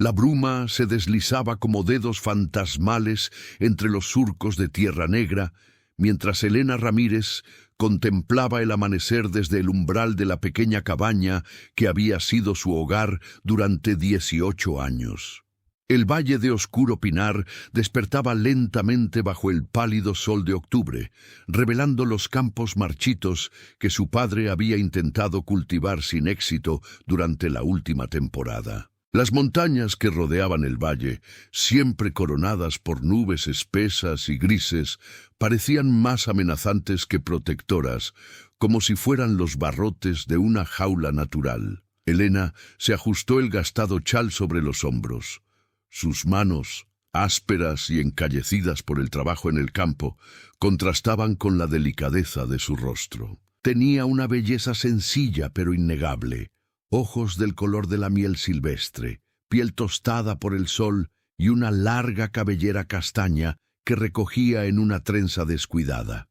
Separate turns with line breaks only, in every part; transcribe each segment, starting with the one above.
La bruma se deslizaba como dedos fantasmales entre los surcos de tierra negra, mientras Elena Ramírez contemplaba el amanecer desde el umbral de la pequeña cabaña que había sido su hogar durante 18 años. El valle de oscuro pinar despertaba lentamente bajo el pálido sol de octubre, revelando los campos marchitos que su padre había intentado cultivar sin éxito durante la última temporada. Las montañas que rodeaban el valle, siempre coronadas por nubes espesas y grises, parecían más amenazantes que protectoras, como si fueran los barrotes de una jaula natural. Elena se ajustó el gastado chal sobre los hombros. Sus manos, ásperas y encallecidas por el trabajo en el campo, contrastaban con la delicadeza de su rostro. Tenía una belleza sencilla pero innegable. Ojos del color de la miel silvestre, piel tostada por el sol y una larga cabellera castaña que recogía en una trenza descuidada.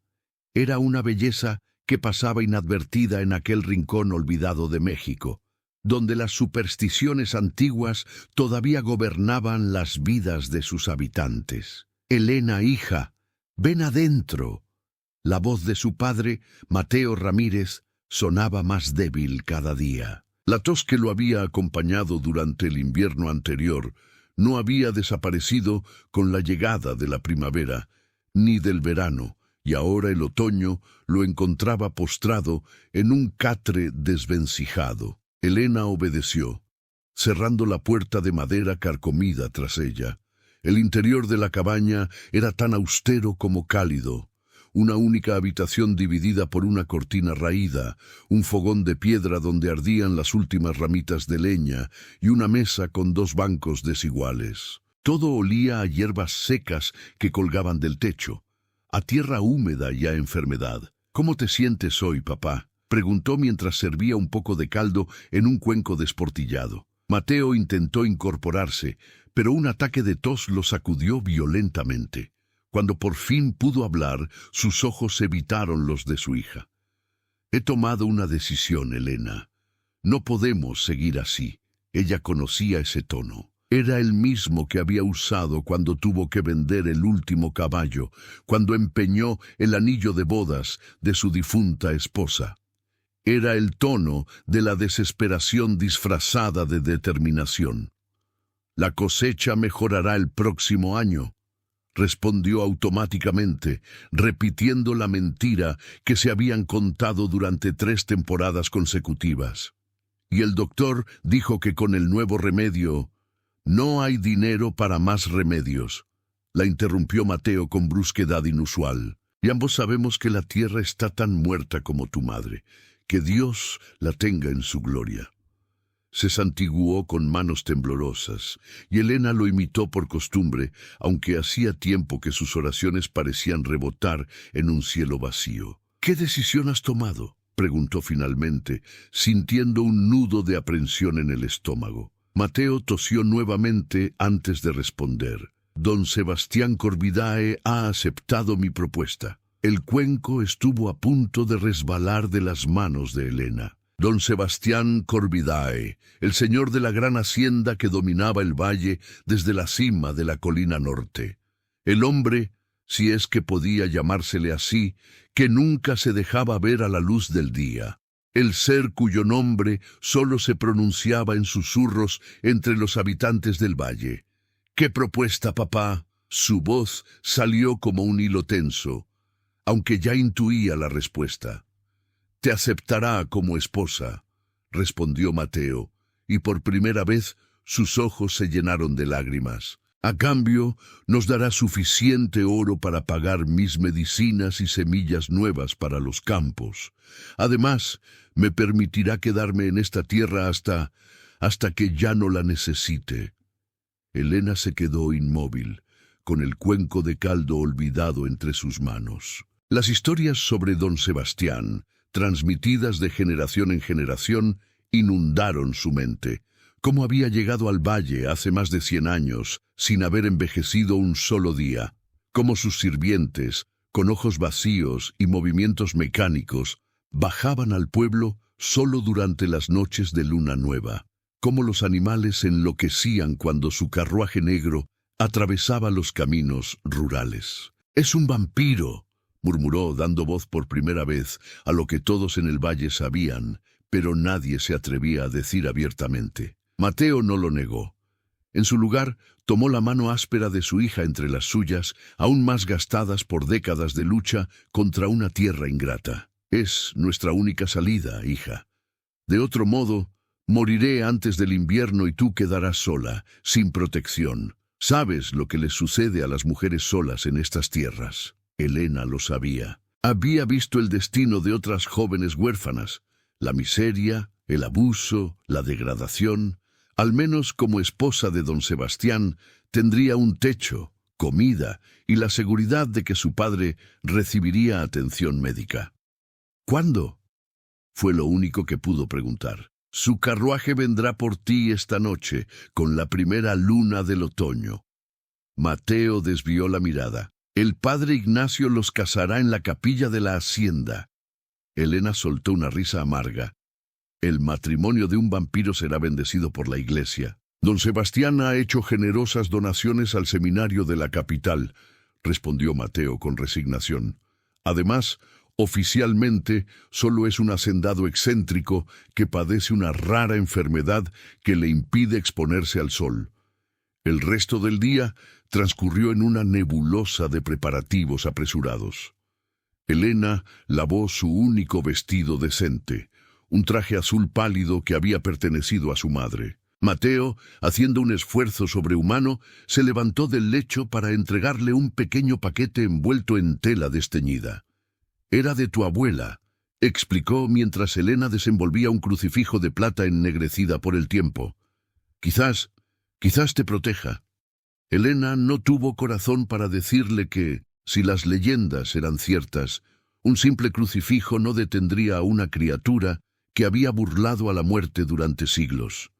Era una belleza que pasaba inadvertida en aquel rincón olvidado de México, donde las supersticiones antiguas todavía gobernaban las vidas de sus habitantes. «Elena, hija, ven adentro». La voz de su padre, Mateo Ramírez, sonaba más débil cada día. La tos que lo había acompañado durante el invierno anterior no había desaparecido con la llegada de la primavera, ni del verano, y ahora el otoño lo encontraba postrado en un catre desvencijado. Elena obedeció, cerrando la puerta de madera carcomida tras ella. El interior de la cabaña era tan austero como cálido. Una única habitación dividida por una cortina raída, un fogón de piedra donde ardían las últimas ramitas de leña y una mesa con 2 bancos desiguales. Todo olía a hierbas secas que colgaban del techo, a tierra húmeda y a enfermedad. «¿Cómo te sientes hoy, papá?», preguntó mientras servía un poco de caldo en un cuenco desportillado. Mateo intentó incorporarse, pero un ataque de tos lo sacudió violentamente. Cuando por fin pudo hablar, sus ojos evitaron los de su hija. «He tomado una decisión, Elena. No podemos seguir así». Ella conocía ese tono. Era el mismo que había usado cuando tuvo que vender el último caballo, cuando empeñó el anillo de bodas de su difunta esposa. Era el tono de la desesperación disfrazada de determinación. «La cosecha mejorará el próximo año», respondió automáticamente, repitiendo la mentira que se habían contado durante 3 temporadas consecutivas. Y el doctor dijo que con el nuevo remedio, «No hay dinero para más remedios», la interrumpió Mateo con brusquedad inusual. «Y ambos sabemos que la tierra está tan muerta como tu madre. Que Dios la tenga en su gloria». Se santiguó con manos temblorosas, y Elena lo imitó por costumbre, aunque hacía tiempo que sus oraciones parecían rebotar en un cielo vacío. «¿Qué decisión has tomado?», preguntó finalmente, sintiendo un nudo de aprensión en el estómago. Mateo tosió nuevamente antes de responder. «Don Sebastián Corvidae ha aceptado mi propuesta». El cuenco estuvo a punto de resbalar de las manos de Elena. Don Sebastián Corvidae, el señor de la gran hacienda que dominaba el valle desde la cima de la colina norte. El hombre, si es que podía llamársele así, que nunca se dejaba ver a la luz del día. El ser cuyo nombre solo se pronunciaba en susurros entre los habitantes del valle. «¿Qué propuesta, papá?». Su voz salió como un hilo tenso, aunque ya intuía la respuesta. «Te aceptará como esposa», respondió Mateo, y por primera vez sus ojos se llenaron de lágrimas. «A cambio, nos dará suficiente oro para pagar mis medicinas y semillas nuevas para los campos. Además, me permitirá quedarme en esta tierra hasta que ya no la necesite». Elena se quedó inmóvil, con el cuenco de caldo olvidado entre sus manos. Las historias sobre don Sebastián, transmitidas de generación en generación, inundaron su mente. Cómo había llegado al valle hace más de 100 años, sin haber envejecido un solo día. Cómo sus sirvientes, con ojos vacíos y movimientos mecánicos, bajaban al pueblo solo durante las noches de luna nueva. cómo los animales enloquecían cuando su carruaje negro atravesaba los caminos rurales. «Es un vampiro», murmuró, dando voz por primera vez a lo que todos en el valle sabían, pero nadie se atrevía a decir abiertamente. Mateo no lo negó. En su lugar, tomó la mano áspera de su hija entre las suyas, aún más gastadas por décadas de lucha contra una tierra ingrata. «Es nuestra única salida, hija. De otro modo, moriré antes del invierno y tú quedarás sola, sin protección. Sabes lo que les sucede a las mujeres solas en estas tierras». Elena lo sabía. Había visto el destino de otras jóvenes huérfanas, la miseria, el abuso, la degradación. Al menos como esposa de don Sebastián tendría un techo, comida y la seguridad de que su padre recibiría atención médica. «¿Cuándo?», fue lo único que pudo preguntar. «Su carruaje vendrá por ti esta noche, con la primera luna del otoño». Mateo desvió la mirada. «El padre Ignacio los casará en la capilla de la hacienda». Elena soltó una risa amarga. «El matrimonio de un vampiro será bendecido por la iglesia. Don Sebastián ha hecho generosas donaciones al seminario de la capital», respondió Mateo con resignación. «Además, oficialmente, solo es un hacendado excéntrico que padece una rara enfermedad que le impide exponerse al sol». El resto del día transcurrió en una nebulosa de preparativos apresurados. Elena lavó su único vestido decente, un traje azul pálido que había pertenecido a su madre. Mateo, haciendo un esfuerzo sobrehumano, se levantó del lecho para entregarle un pequeño paquete envuelto en tela desteñida. «Era de tu abuela», explicó mientras Elena desenvolvía un crucifijo de plata ennegrecida por el tiempo. Quizás te proteja». Elena no tuvo corazón para decirle que, si las leyendas eran ciertas, un simple crucifijo no detendría a una criatura que había burlado a la muerte durante siglos.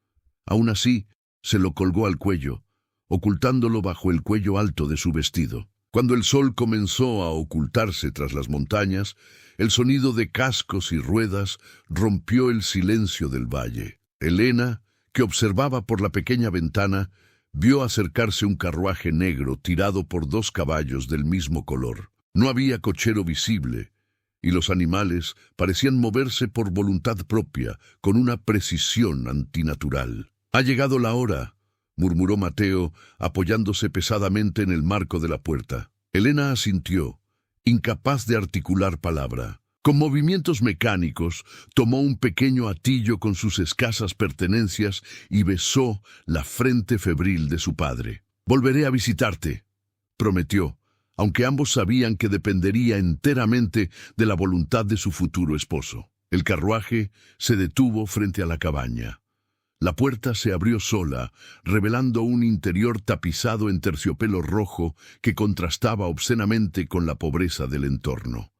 Aún así, se lo colgó al cuello, ocultándolo bajo el cuello alto de su vestido. Cuando el sol comenzó a ocultarse tras las montañas, el sonido de cascos y ruedas rompió el silencio del valle. Elena, que observaba por la pequeña ventana, vio acercarse un carruaje negro tirado por 2 caballos del mismo color. No había cochero visible, y los animales parecían moverse por voluntad propia, con una precisión antinatural. «Ha llegado la hora», murmuró Mateo, apoyándose pesadamente en el marco de la puerta. Elena asintió, incapaz de articular palabra. Con movimientos mecánicos, tomó un pequeño atillo con sus escasas pertenencias y besó la frente febril de su padre. «Volveré a visitarte», prometió, aunque ambos sabían que dependería enteramente de la voluntad de su futuro esposo. El carruaje se detuvo frente a la cabaña. La puerta se abrió sola, revelando un interior tapizado en terciopelo rojo que contrastaba obscenamente con la pobreza del entorno.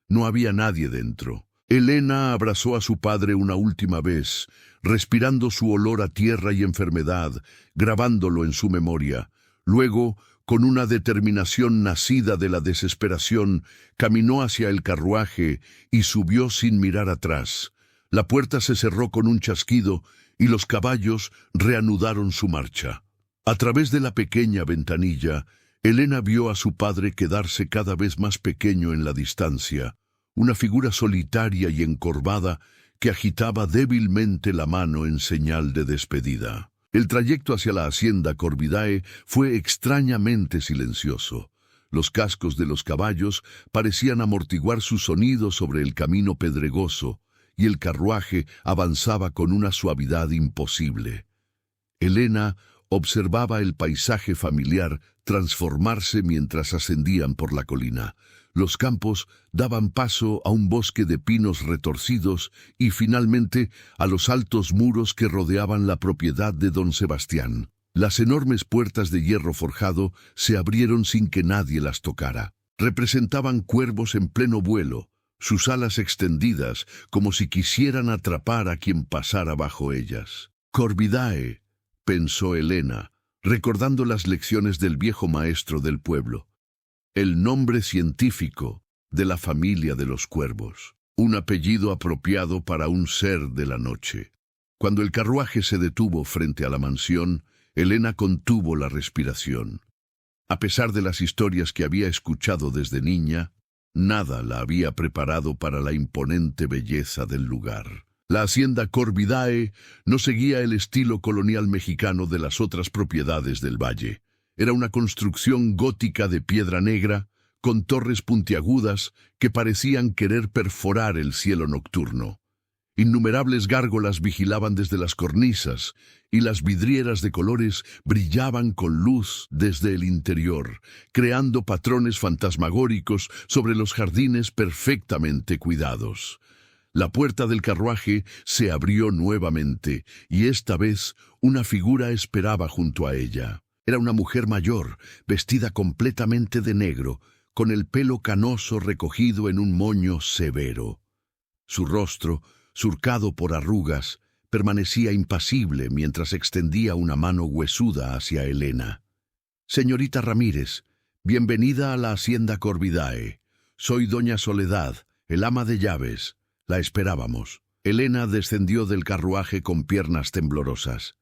No había nadie dentro. Elena abrazó a su padre una última vez, respirando su olor a tierra y enfermedad, grabándolo en su memoria. Luego, con una determinación nacida de la desesperación, caminó hacia el carruaje y subió sin mirar atrás. La puerta se cerró con un chasquido y los caballos reanudaron su marcha. A través de la pequeña ventanilla, Elena vio a su padre quedarse cada vez más pequeño en la distancia, una figura solitaria y encorvada que agitaba débilmente la mano en señal de despedida. El trayecto hacia la hacienda Corvidae fue extrañamente silencioso. Los cascos de los caballos parecían amortiguar su sonido sobre el camino pedregoso, y el carruaje avanzaba con una suavidad imposible. Elena observaba el paisaje familiar transformarse mientras ascendían por la colina. Los campos daban paso a un bosque de pinos retorcidos y finalmente a los altos muros que rodeaban la propiedad de don Sebastián. Las enormes puertas de hierro forjado se abrieron sin que nadie las tocara. Representaban cuervos en pleno vuelo, sus alas extendidas como si quisieran atrapar a quien pasara bajo ellas. «Corvidae», pensó Elena, recordando las lecciones del viejo maestro del pueblo. El nombre científico de la familia de los cuervos. Un apellido apropiado para un ser de la noche. Cuando el carruaje se detuvo frente a la mansión, Elena contuvo la respiración. A pesar de las historias que había escuchado desde niña, nada la había preparado para la imponente belleza del lugar. La hacienda Corvidae no seguía el estilo colonial mexicano de las otras propiedades del valle. Era una construcción gótica de piedra negra, con torres puntiagudas que parecían querer perforar el cielo nocturno. Innumerables gárgolas vigilaban desde las cornisas, y las vidrieras de colores brillaban con luz desde el interior, creando patrones fantasmagóricos sobre los jardines perfectamente cuidados. La puerta del carruaje se abrió nuevamente, y esta vez una figura esperaba junto a ella. Era una mujer mayor, vestida completamente de negro, con el pelo canoso recogido en un moño severo. Su rostro, surcado por arrugas, permanecía impasible mientras extendía una mano huesuda hacia Elena. «Señorita Ramírez, bienvenida a la hacienda Corvidae. Soy doña Soledad, el ama de llaves. La esperábamos». Elena descendió del carruaje con piernas temblorosas.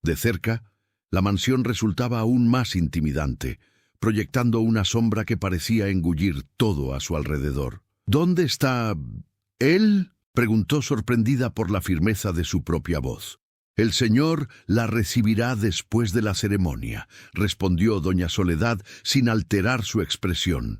De cerca, la mansión resultaba aún más intimidante, proyectando una sombra que parecía engullir todo a su alrededor. «¿Dónde está él?», preguntó sorprendida por la firmeza de su propia voz. «El señor la recibirá después de la ceremonia», respondió doña Soledad sin alterar su expresión.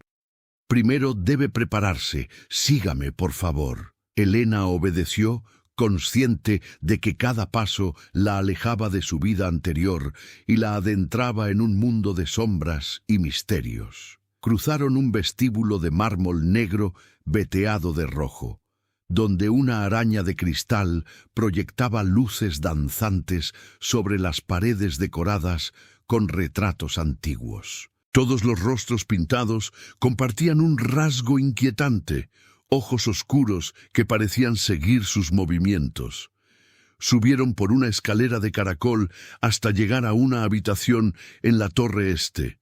«Primero debe prepararse. Sígame, por favor». Elena obedeció, consciente de que cada paso la alejaba de su vida anterior y la adentraba en un mundo de sombras y misterios. Cruzaron un vestíbulo de mármol negro veteado de rojo, donde una araña de cristal proyectaba luces danzantes sobre las paredes decoradas con retratos antiguos. Todos los rostros pintados compartían un rasgo inquietante, ojos oscuros que parecían seguir sus movimientos. Subieron por una escalera de caracol hasta llegar a una habitación en la torre este.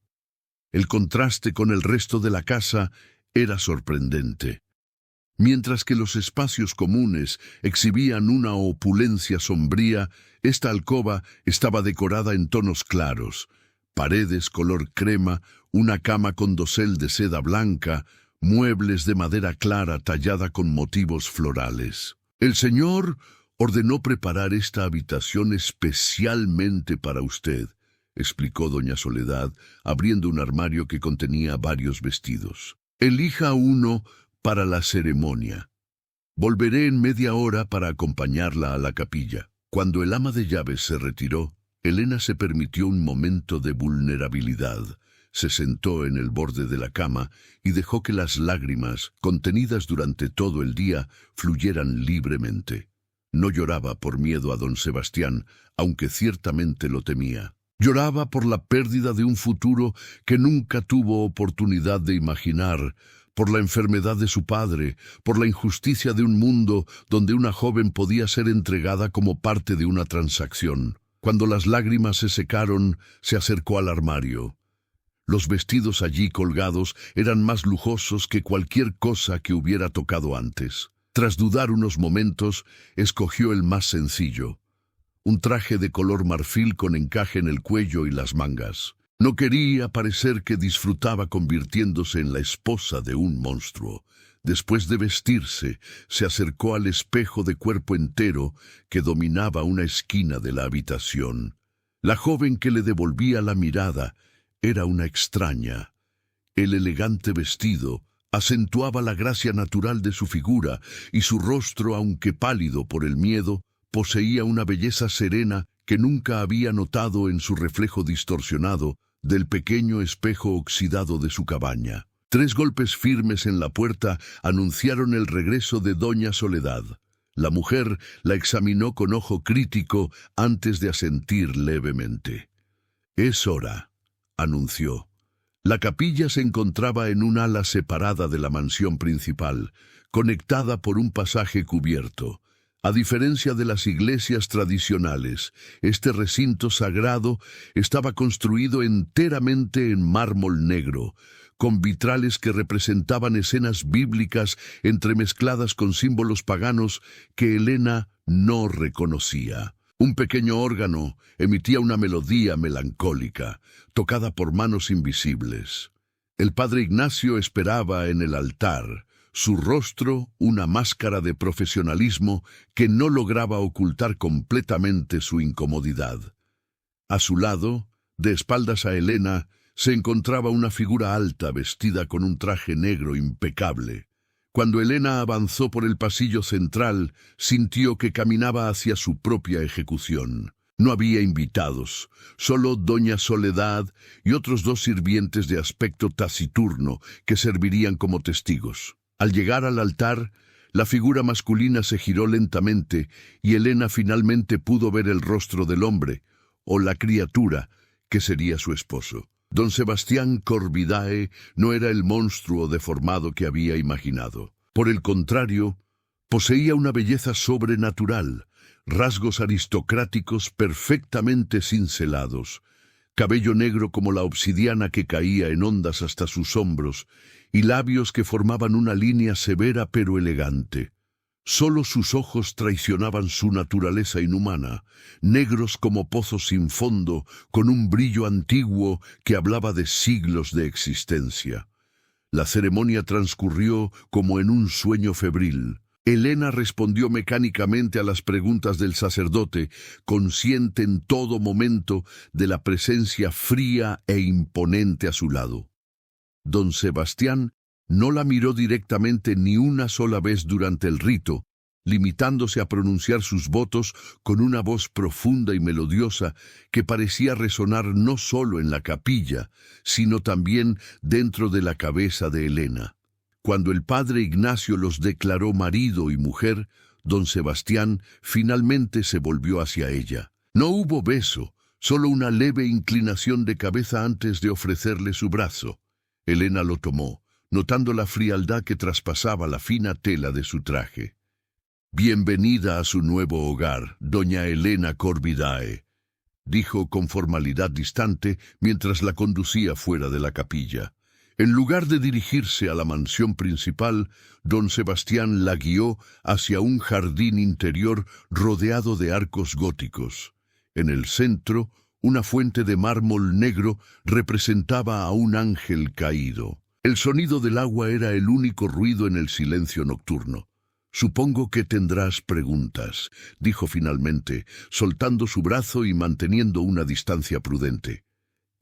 El contraste con el resto de la casa era sorprendente. Mientras que los espacios comunes exhibían una opulencia sombría, esta alcoba estaba decorada en tonos claros: paredes color crema, una cama con dosel de seda blanca, muebles de madera clara tallada con motivos florales. «El señor ordenó preparar esta habitación especialmente para usted», explicó doña Soledad, abriendo un armario que contenía varios vestidos. «Elija uno para la ceremonia. Volveré en media hora para acompañarla a la capilla». Cuando el ama de llaves se retiró, Elena se permitió un momento de vulnerabilidad. Se sentó en el borde de la cama y dejó que las lágrimas, contenidas durante todo el día, fluyeran libremente. No lloraba por miedo a don Sebastián, aunque ciertamente lo temía. Lloraba por la pérdida de un futuro que nunca tuvo oportunidad de imaginar, por la enfermedad de su padre, por la injusticia de un mundo donde una joven podía ser entregada como parte de una transacción. Cuando las lágrimas se secaron, se acercó al armario. Los vestidos allí colgados eran más lujosos que cualquier cosa que hubiera tocado antes. Tras dudar unos momentos, escogió el más sencillo: un traje de color marfil con encaje en el cuello y las mangas. No quería parecer que disfrutaba convirtiéndose en la esposa de un monstruo. Después de vestirse, se acercó al espejo de cuerpo entero que dominaba una esquina de la habitación. La joven que le devolvía la mirada era una extraña. El elegante vestido acentuaba la gracia natural de su figura, y su rostro, aunque pálido por el miedo, poseía una belleza serena que nunca había notado en su reflejo distorsionado del pequeño espejo oxidado de su cabaña. 3 golpes firmes en la puerta anunciaron el regreso de doña Soledad. La mujer la examinó con ojo crítico antes de asentir levemente. «Es hora», anunció. La capilla se encontraba en un ala separada de la mansión principal, conectada por un pasaje cubierto. A diferencia de las iglesias tradicionales, este recinto sagrado estaba construido enteramente en mármol negro, con vitrales que representaban escenas bíblicas entremezcladas con símbolos paganos que Elena no reconocía. Un pequeño órgano emitía una melodía melancólica, tocada por manos invisibles. El padre Ignacio esperaba en el altar, su rostro una máscara de profesionalismo que no lograba ocultar completamente su incomodidad. A su lado, de espaldas a Elena, se encontraba una figura alta vestida con un traje negro impecable. Cuando Elena avanzó por el pasillo central, sintió que caminaba hacia su propia ejecución. No había invitados, solo doña Soledad y otros 2 sirvientes de aspecto taciturno que servirían como testigos. Al llegar al altar, la figura masculina se giró lentamente y Elena finalmente pudo ver el rostro del hombre, o la criatura, que sería su esposo. Don Sebastián Corvidae no era el monstruo deformado que había imaginado. Por el contrario, poseía una belleza sobrenatural, rasgos aristocráticos perfectamente cincelados, cabello negro como la obsidiana que caía en ondas hasta sus hombros, y labios que formaban una línea severa pero elegante. Solo sus ojos traicionaban su naturaleza inhumana, negros como pozos sin fondo, con un brillo antiguo que hablaba de siglos de existencia. La ceremonia transcurrió como en un sueño febril. Elena respondió mecánicamente a las preguntas del sacerdote, consciente en todo momento de la presencia fría e imponente a su lado. Don Sebastián no la miró directamente ni una sola vez durante el rito, limitándose a pronunciar sus votos con una voz profunda y melodiosa que parecía resonar no solo en la capilla, sino también dentro de la cabeza de Elena. Cuando el padre Ignacio los declaró marido y mujer, don Sebastián finalmente se volvió hacia ella. No hubo beso, solo una leve inclinación de cabeza antes de ofrecerle su brazo. Elena lo tomó, notando la frialdad que traspasaba la fina tela de su traje. «Bienvenida a su nuevo hogar, doña Elena Corvidae», dijo con formalidad distante mientras la conducía fuera de la capilla. En lugar de dirigirse a la mansión principal, don Sebastián la guió hacia un jardín interior rodeado de arcos góticos. En el centro, una fuente de mármol negro representaba a un ángel caído. El sonido del agua era el único ruido en el silencio nocturno. «Supongo que tendrás preguntas», dijo finalmente, soltando su brazo y manteniendo una distancia prudente.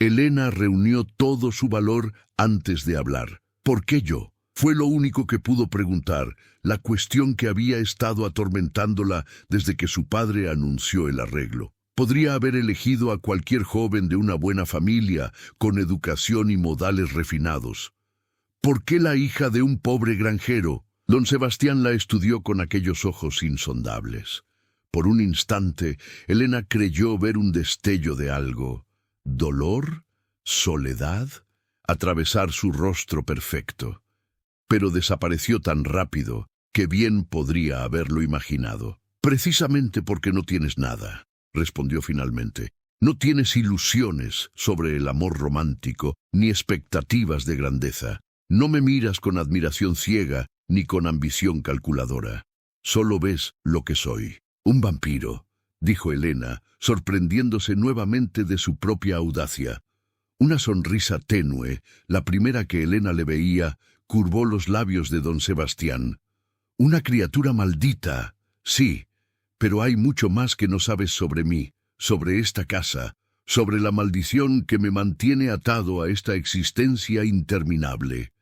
Elena reunió todo su valor antes de hablar. «¿Por qué yo?». Fue lo único que pudo preguntar, la cuestión que había estado atormentándola desde que su padre anunció el arreglo. Podría haber elegido a cualquier joven de una buena familia, con educación y modales refinados. ¿Por qué la hija de un pobre granjero? Don Sebastián la estudió con aquellos ojos insondables. Por un instante, Elena creyó ver un destello de algo. ¿Dolor? ¿Soledad? Atravesar su rostro perfecto. Pero desapareció tan rápido que bien podría haberlo imaginado. «Precisamente porque no tienes nada», respondió finalmente. «No tienes ilusiones sobre el amor romántico ni expectativas de grandeza. No me miras con admiración ciega ni con ambición calculadora. Solo ves lo que soy. Un vampiro», dijo Elena, sorprendiéndose nuevamente de su propia audacia. Una sonrisa tenue, la primera que Elena le veía, curvó los labios de don Sebastián. «Una criatura maldita, sí, pero hay mucho más que no sabes sobre mí, sobre esta casa, sobre la maldición que me mantiene atado a esta existencia interminable».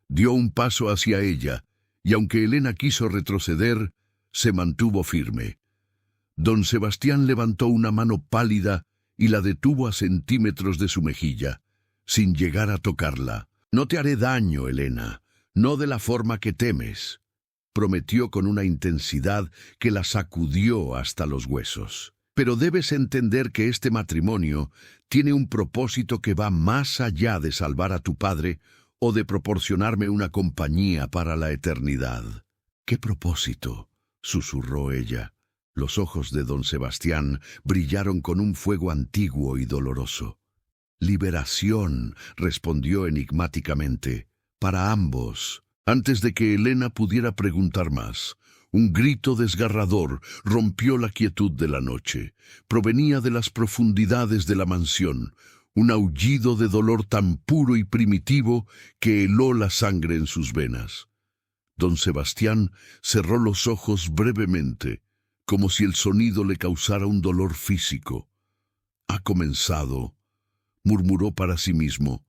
Dio un paso hacia ella, y aunque Elena quiso retroceder, se mantuvo firme. Don Sebastián levantó una mano pálida y la detuvo a centímetros de su mejilla, sin llegar a tocarla. «No te haré daño, Elena, no de la forma que temes», prometió con una intensidad que la sacudió hasta los huesos. «Pero debes entender que este matrimonio tiene un propósito que va más allá de salvar a tu padre o de proporcionarme una compañía para la eternidad». «¿Qué propósito?», susurró ella. Los ojos de don Sebastián brillaron con un fuego antiguo y doloroso. «Liberación», respondió enigmáticamente, «para ambos». Antes de que Elena pudiera preguntar más, Un grito desgarrador rompió la quietud de la noche. Provenía de las profundidades de la mansión, un aullido de dolor tan puro y primitivo que heló la sangre en sus venas. Don Sebastián cerró los ojos brevemente, como si el sonido le causara un dolor físico. «Ha comenzado», murmuró para sí mismo.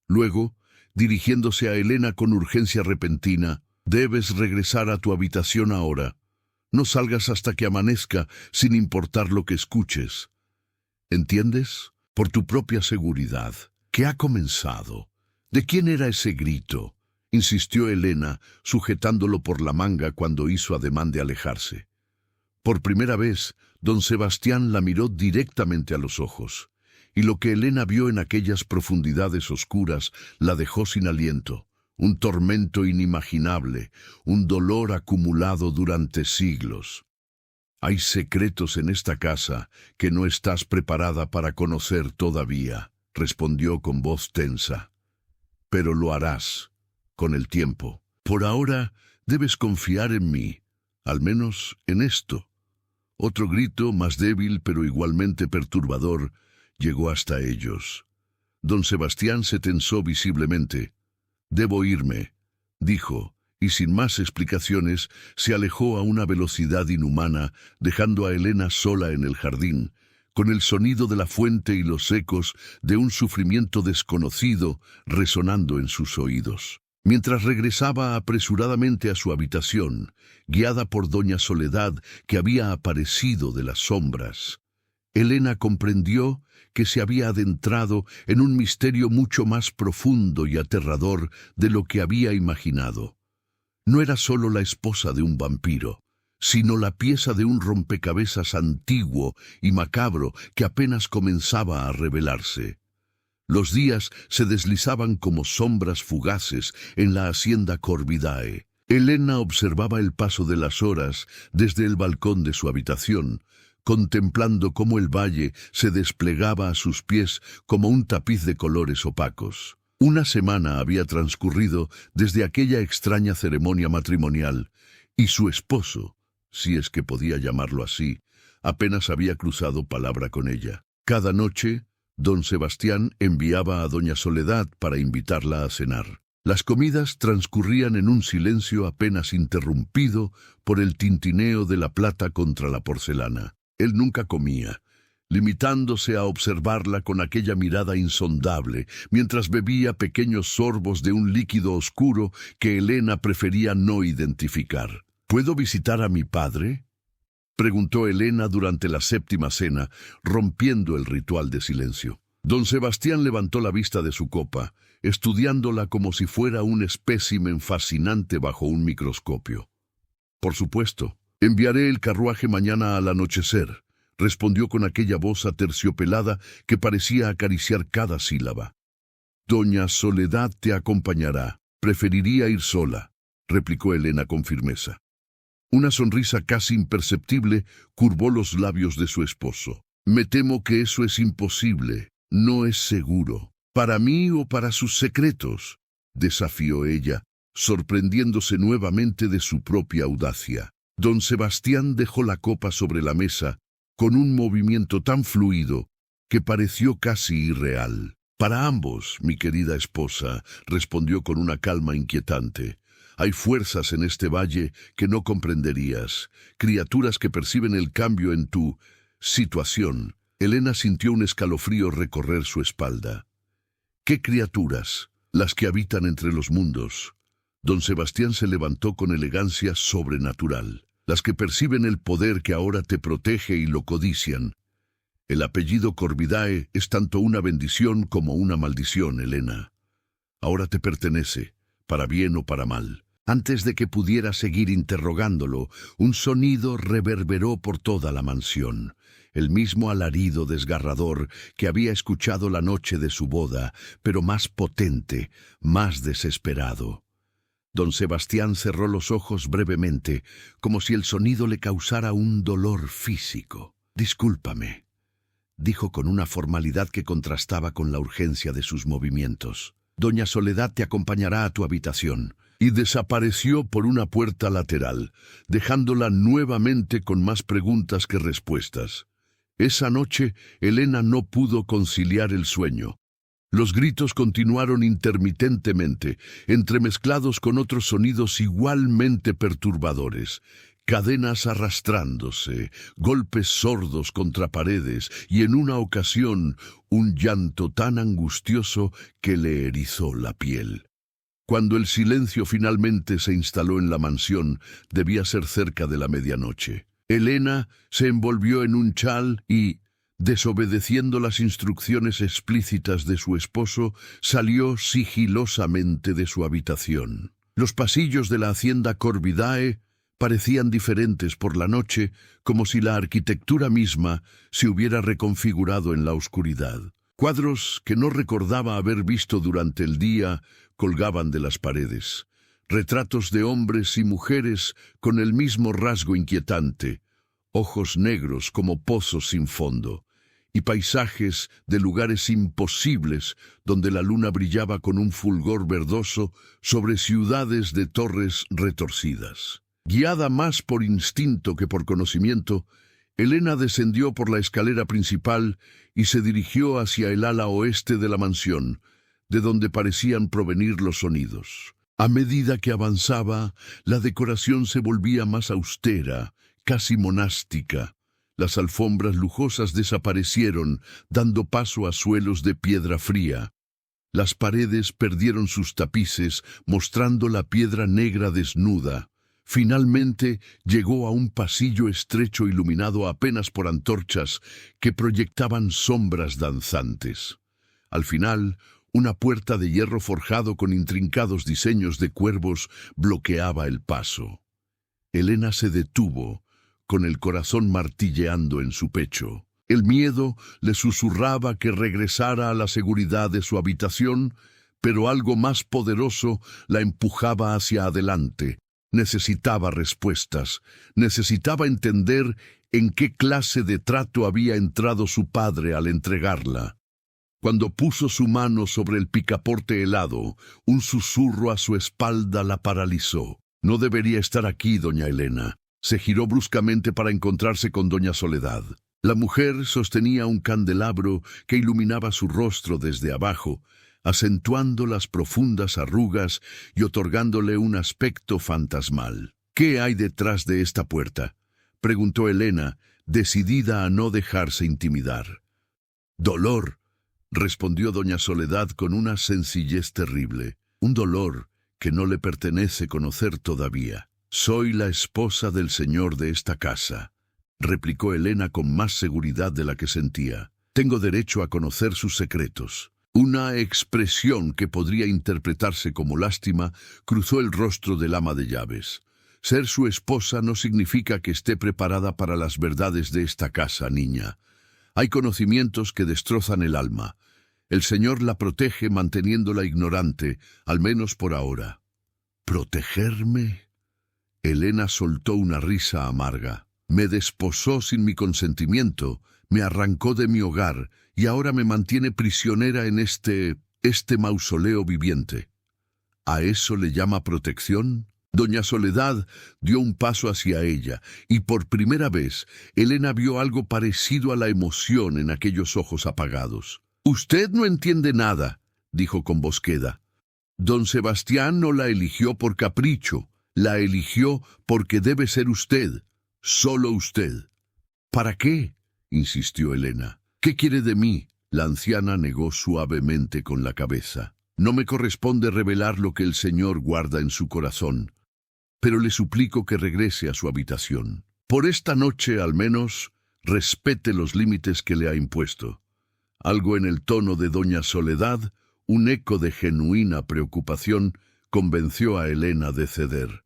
Luego, dirigiéndose a Elena con urgencia repentina, «Debes regresar a tu habitación ahora. No salgas hasta que amanezca, sin importar lo que escuches. ¿Entiendes? Por tu propia seguridad. ¿Qué ha comenzado? ¿De quién era ese grito?», insistió Elena, sujetándolo por la manga cuando hizo ademán de alejarse. Por primera vez, don Sebastián la miró directamente a los ojos, y lo que Elena vio en aquellas profundidades oscuras la dejó sin aliento. Un tormento inimaginable, un dolor acumulado durante siglos. «Hay secretos en esta casa que no estás preparada para conocer todavía», respondió con voz tensa. «Pero lo harás, con el tiempo. Por ahora debes confiar en mí, al menos en esto». Otro grito, más débil pero igualmente perturbador, llegó hasta ellos. Don Sebastián se tensó visiblemente. «Debo irme», dijo, y sin más explicaciones se alejó a una velocidad inhumana, dejando a Elena sola en el jardín, con el sonido de la fuente y los ecos de un sufrimiento desconocido resonando en sus oídos. Mientras regresaba apresuradamente a su habitación, guiada por doña Soledad, que había aparecido de las sombras, Elena comprendió que se había adentrado en un misterio mucho más profundo y aterrador de lo que había imaginado. No era solo la esposa de un vampiro, sino la pieza de un rompecabezas antiguo y macabro que apenas comenzaba a revelarse. Los días se deslizaban como sombras fugaces en la hacienda Corvidae. Elena observaba el paso de las horas desde el balcón de su habitación, contemplando cómo el valle se desplegaba a sus pies como un tapiz de colores opacos. Una semana había transcurrido desde aquella extraña ceremonia matrimonial, y su esposo, si es que podía llamarlo así, apenas había cruzado palabra con ella. Cada noche, don Sebastián enviaba a doña Soledad para invitarla a cenar. Las comidas transcurrían en un silencio apenas interrumpido por el tintineo de la plata contra la porcelana. Él nunca comía, limitándose a observarla con aquella mirada insondable, mientras bebía pequeños sorbos de un líquido oscuro que Elena prefería no identificar. «¿Puedo visitar a mi padre?», preguntó Elena durante la séptima cena, rompiendo el ritual de silencio. Don Sebastián levantó la vista de su copa, estudiándola como si fuera un espécimen fascinante bajo un microscopio. «Por supuesto. Enviaré el carruaje mañana al anochecer», respondió con aquella voz aterciopelada que parecía acariciar cada sílaba. «Doña Soledad te acompañará. Preferiría ir sola», replicó Elena con firmeza. Una sonrisa casi imperceptible curvó los labios de su esposo. «Me temo que eso es imposible. No es seguro. ¿Para mí o para sus secretos?», desafió ella, sorprendiéndose nuevamente de su propia audacia. Don Sebastián dejó la copa sobre la mesa con un movimiento tan fluido que pareció casi irreal. «Para ambos, mi querida esposa», respondió con una calma inquietante. «Hay fuerzas en este valle que no comprenderías, criaturas que perciben el cambio en tu situación». Elena sintió un escalofrío recorrer su espalda. «¿Qué criaturas?». «Las que habitan entre los mundos». Don Sebastián se levantó con elegancia sobrenatural. «Las que perciben el poder que ahora te protege y lo codician. El apellido Corvidae es tanto una bendición como una maldición, Elena. Ahora te pertenece, para bien o para mal». Antes de que pudiera seguir interrogándolo, un sonido reverberó por toda la mansión. El mismo alarido desgarrador que había escuchado la noche de su boda, pero más potente, más desesperado. Don Sebastián cerró los ojos brevemente, como si el sonido le causara un dolor físico. «Discúlpame», dijo con una formalidad que contrastaba con la urgencia de sus movimientos. «Doña Soledad te acompañará a tu habitación. y desapareció por una puerta lateral, dejándola nuevamente con más preguntas que respuestas. Esa noche, Elena no pudo conciliar el sueño. Los gritos continuaron intermitentemente, entremezclados con otros sonidos igualmente perturbadores. Cadenas arrastrándose, golpes sordos contra paredes y en una ocasión un llanto tan angustioso que le erizó la piel. Cuando el silencio finalmente se instaló en la mansión, debía ser cerca de la medianoche. Elena se envolvió en un chal y, desobedeciendo las instrucciones explícitas de su esposo, salió sigilosamente de su habitación. Los pasillos de la hacienda Corvidae parecían diferentes por la noche, como si la arquitectura misma se hubiera reconfigurado en la oscuridad. Cuadros que no recordaba haber visto durante el día colgaban de las paredes. Retratos de hombres y mujeres con el mismo rasgo inquietante, ojos negros como pozos sin fondo, y paisajes de lugares imposibles donde la luna brillaba con un fulgor verdoso sobre ciudades de torres retorcidas. Guiada más por instinto que por conocimiento, Elena descendió por la escalera principal y se dirigió hacia el ala oeste de la mansión, de donde parecían provenir los sonidos. A medida que avanzaba, la decoración se volvía más austera, casi monástica. Las alfombras lujosas desaparecieron, dando paso a suelos de piedra fría. Las paredes perdieron sus tapices, mostrando la piedra negra desnuda. Finalmente llegó a un pasillo estrecho iluminado apenas por antorchas que proyectaban sombras danzantes. Al final, una puerta de hierro forjado con intrincados diseños de cuervos bloqueaba el paso. Elena se detuvo, con el corazón martilleando en su pecho. El miedo le susurraba que regresara a la seguridad de su habitación, pero algo más poderoso la empujaba hacia adelante. Necesitaba respuestas, necesitaba entender en qué clase de trato había entrado su padre al entregarla. Cuando puso su mano sobre el picaporte helado, un susurro a su espalda la paralizó. No debería estar aquí, doña Elena. Se giró bruscamente para encontrarse con doña Soledad. La mujer sostenía un candelabro que iluminaba su rostro desde abajo, acentuando las profundas arrugas y otorgándole un aspecto fantasmal. «¿Qué hay detrás de esta puerta?», preguntó Elena, decidida a no dejarse intimidar. «Dolor», respondió doña Soledad con una sencillez terrible. «Un dolor que no le pertenece conocer todavía. Soy la esposa del señor de esta casa», replicó Elena con más seguridad de la que sentía. «Tengo derecho a conocer sus secretos». Una expresión que podría interpretarse como lástima cruzó el rostro del ama de llaves. Ser su esposa no significa que esté preparada para las verdades de esta casa, niña. Hay conocimientos que destrozan el alma. El Señor la protege manteniéndola ignorante, al menos por ahora. ¿Protegerme? Elena soltó una risa amarga. Me desposó sin mi consentimiento, me arrancó de mi hogar y ahora me mantiene prisionera en este mausoleo viviente. ¿A eso le llama protección? Doña Soledad dio un paso hacia ella y por primera vez Elena vio algo parecido a la emoción en aquellos ojos apagados. «Usted no entiende nada», dijo con voz queda. «Don Sebastián no la eligió por capricho, la eligió porque debe ser usted, solo usted». «¿Para qué?», insistió Elena. «¿Qué quiere de mí?». La anciana negó suavemente con la cabeza. «No me corresponde revelar lo que el Señor guarda en su corazón, pero le suplico que regrese a su habitación. Por esta noche, al menos, respete los límites que le ha impuesto». Algo en el tono de doña Soledad, un eco de genuina preocupación, convenció a Elena de ceder.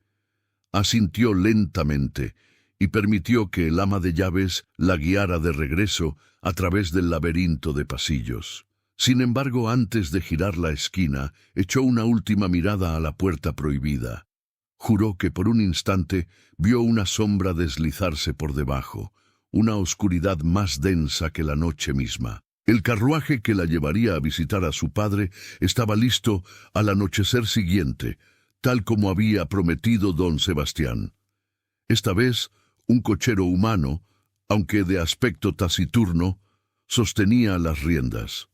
Asintió lentamente y permitió que el ama de llaves la guiara de regreso a través del laberinto de pasillos. Sin embargo, antes de girar la esquina, echó una última mirada a la puerta prohibida. Juró que por un instante vio una sombra deslizarse por debajo, una oscuridad más densa que la noche misma. El carruaje que la llevaría a visitar a su padre estaba listo al anochecer siguiente, tal como había prometido don Sebastián. Esta vez, un cochero humano, aunque de aspecto taciturno, sostenía las riendas.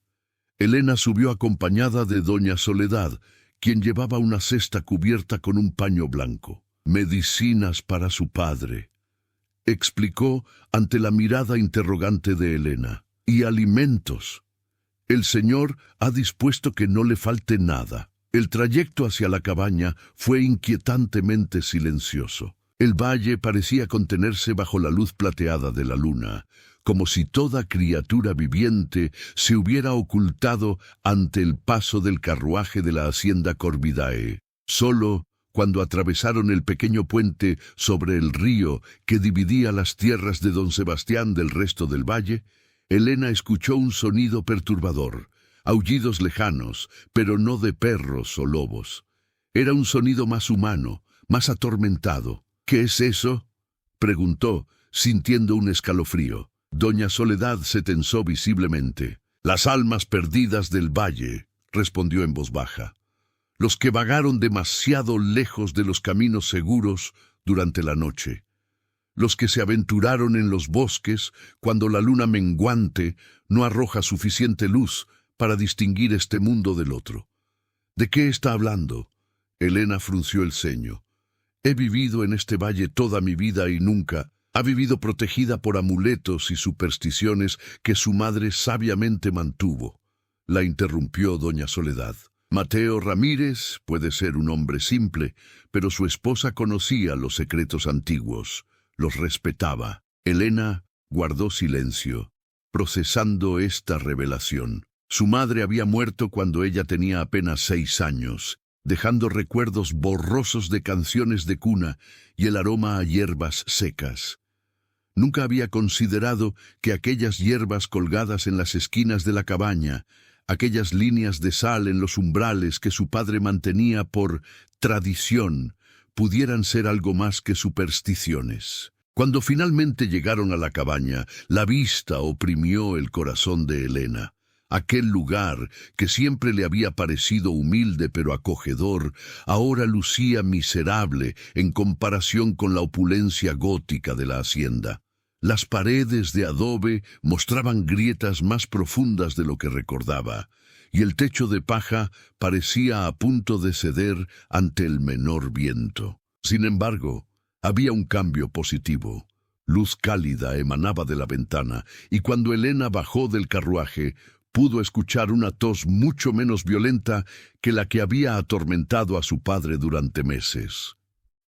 Elena subió acompañada de doña Soledad, quien llevaba una cesta cubierta con un paño blanco. «Medicinas para su padre», explicó ante la mirada interrogante de Elena. «Y alimentos. El señor ha dispuesto que no le falte nada». El trayecto hacia la cabaña fue inquietantemente silencioso. El valle parecía contenerse bajo la luz plateada de la luna, como si toda criatura viviente se hubiera ocultado ante el paso del carruaje de la hacienda Corvidae. Solo cuando atravesaron el pequeño puente sobre el río que dividía las tierras de don Sebastián del resto del valle, Elena escuchó un sonido perturbador. Aullidos lejanos, pero no de perros o lobos. Era un sonido más humano, más atormentado. «¿Qué es eso?», preguntó, sintiendo un escalofrío. Doña Soledad se tensó visiblemente. «Las almas perdidas del valle», respondió en voz baja. «Los que vagaron demasiado lejos de los caminos seguros durante la noche. Los que se aventuraron en los bosques cuando la luna menguante no arroja suficiente luz para distinguir este mundo del otro». «¿De qué está hablando?». Elena frunció el ceño. «He vivido en este valle toda mi vida y nunca ha vivido protegida por amuletos y supersticiones que su madre sabiamente mantuvo», la interrumpió doña Soledad. «Mateo Ramírez puede ser un hombre simple, pero su esposa conocía los secretos antiguos, los respetaba». Elena guardó silencio, procesando esta revelación. Su madre había muerto cuando ella tenía apenas 6 años, dejando recuerdos borrosos de canciones de cuna y el aroma a hierbas secas. Nunca había considerado que aquellas hierbas colgadas en las esquinas de la cabaña, aquellas líneas de sal en los umbrales que su padre mantenía por tradición, pudieran ser algo más que supersticiones. Cuando finalmente llegaron a la cabaña, la vista oprimió el corazón de Elena. Aquel lugar, que siempre le había parecido humilde pero acogedor, ahora lucía miserable en comparación con la opulencia gótica de la hacienda. Las paredes de adobe mostraban grietas más profundas de lo que recordaba, y el techo de paja parecía a punto de ceder ante el menor viento. Sin embargo, había un cambio positivo. Luz cálida emanaba de la ventana, y cuando Elena bajó del carruaje, pudo escuchar una tos mucho menos violenta que la que había atormentado a su padre durante meses.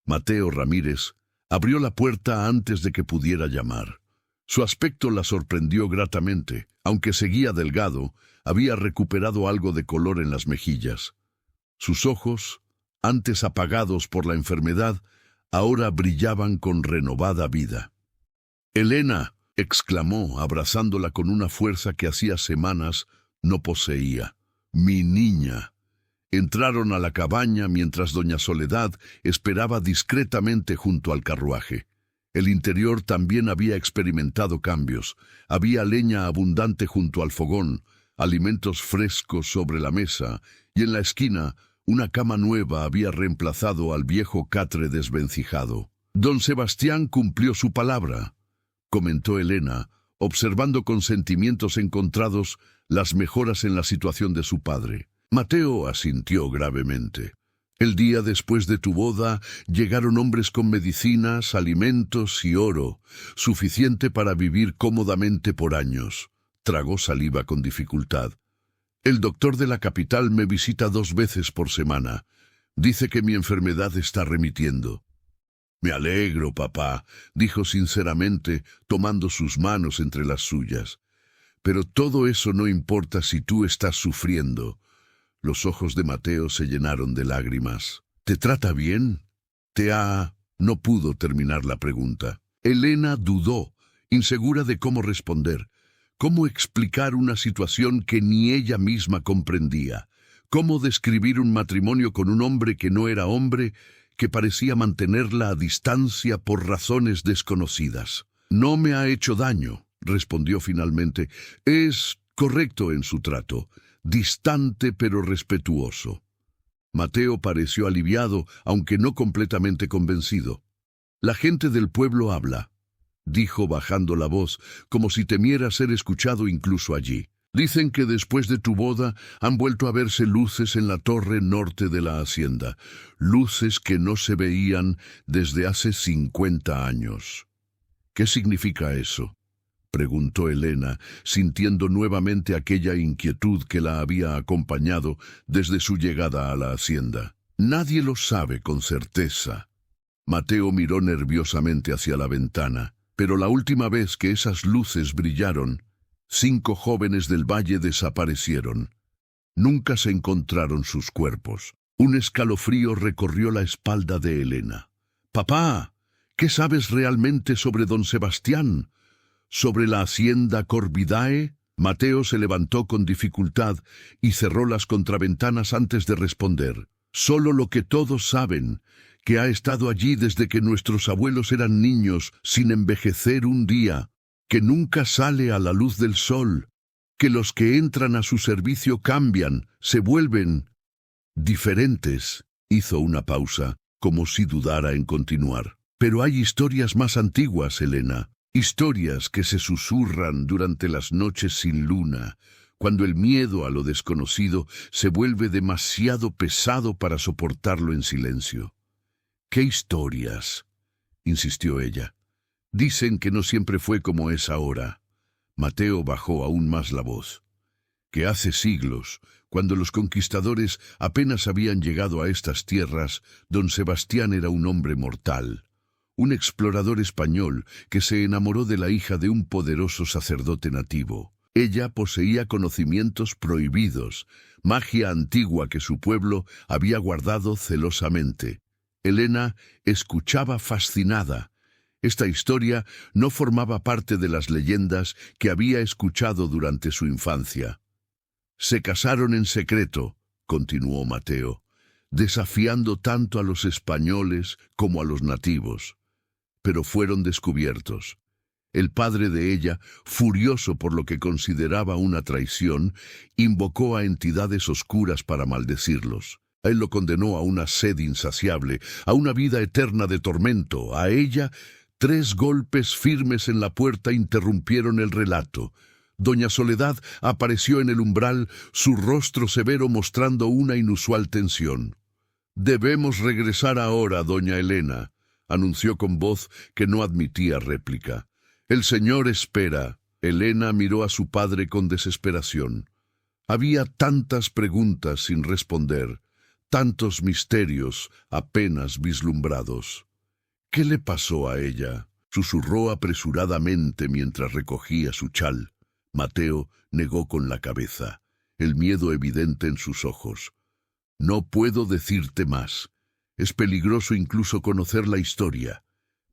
Mateo Ramírez abrió la puerta antes de que pudiera llamar. Su aspecto la sorprendió gratamente. Aunque seguía delgado, había recuperado algo de color en las mejillas. Sus ojos, antes apagados por la enfermedad, ahora brillaban con renovada vida. «Elena», exclamó, abrazándola con una fuerza que hacía semanas no poseía. «Mi niña». Entraron a la cabaña mientras doña Soledad esperaba discretamente junto al carruaje. El interior también había experimentado cambios. Había leña abundante junto al fogón, alimentos frescos sobre la mesa, y en la esquina una cama nueva había reemplazado al viejo catre desvencijado. «Don Sebastián cumplió su palabra», comentó Elena, observando con sentimientos encontrados las mejoras en la situación de su padre. Mateo asintió gravemente. «El día después de tu boda llegaron hombres con medicinas, alimentos y oro, suficiente para vivir cómodamente por años». Tragó saliva con dificultad. «El doctor de la capital me visita 2 veces por semana. Dice que mi enfermedad está remitiendo». «Me alegro, papá», dijo sinceramente, tomando sus manos entre las suyas. «Pero todo eso no importa si tú estás sufriendo». Los ojos de Mateo se llenaron de lágrimas. «¿Te trata bien? ¿Te ha...?» No pudo terminar la pregunta. Elena dudó, insegura de cómo responder. ¿Cómo explicar una situación que ni ella misma comprendía? ¿Cómo describir un matrimonio con un hombre que no era hombre, que parecía mantenerla a distancia por razones desconocidas? «No me ha hecho daño», respondió finalmente. «Es correcto en su trato, distante pero respetuoso». Mateo pareció aliviado, aunque no completamente convencido. «La gente del pueblo habla», dijo bajando la voz, como si temiera ser escuchado incluso allí. «Dicen que después de tu boda han vuelto a verse luces en la torre norte de la hacienda, luces que no se veían desde hace 50 años. ¿Qué significa eso?», preguntó Elena, sintiendo nuevamente aquella inquietud que la había acompañado desde su llegada a la hacienda. «Nadie lo sabe con certeza». Mateo miró nerviosamente hacia la ventana, pero la última vez que esas luces brillaron, 5 jóvenes del valle desaparecieron. Nunca se encontraron sus cuerpos. Un escalofrío recorrió la espalda de Elena. «Papá, ¿qué sabes realmente sobre don Sebastián? ¿Sobre la hacienda Corvidae?». Mateo se levantó con dificultad y cerró las contraventanas antes de responder. «Solo lo que todos saben, que ha estado allí desde que nuestros abuelos eran niños, sin envejecer un día, que nunca sale a la luz del sol, que los que entran a su servicio cambian, se vuelven diferentes». Hizo una pausa, como si dudara en continuar. «Pero hay historias más antiguas, Elena, historias que se susurran durante las noches sin luna, cuando el miedo a lo desconocido se vuelve demasiado pesado para soportarlo en silencio». «¿Qué historias?», insistió ella. «Dicen que no siempre fue como es ahora». Mateo bajó aún más la voz. «Que hace siglos, cuando los conquistadores apenas habían llegado a estas tierras, don Sebastián era un hombre mortal, un explorador español que se enamoró de la hija de un poderoso sacerdote nativo. Ella poseía conocimientos prohibidos, magia antigua que su pueblo había guardado celosamente». Elena escuchaba fascinada. Esta historia no formaba parte de las leyendas que había escuchado durante su infancia. «Se casaron en secreto», continuó Mateo, «desafiando tanto a los españoles como a los nativos. Pero fueron descubiertos. El padre de ella, furioso por lo que consideraba una traición, invocó a entidades oscuras para maldecirlos. Él lo condenó a una sed insaciable, a una vida eterna de tormento. A ella, 3 golpes firmes en la puerta interrumpieron el relato. Doña Soledad apareció en el umbral, su rostro severo mostrando una inusual tensión. «Debemos regresar ahora, doña Elena», anunció con voz que no admitía réplica. «El señor espera». Elena miró a su padre con desesperación. Había tantas preguntas sin responder, tantos misterios apenas vislumbrados. «¿Qué le pasó a ella?», susurró apresuradamente mientras recogía su chal. Mateo negó con la cabeza, el miedo evidente en sus ojos. «No puedo decirte más. Es peligroso incluso conocer la historia.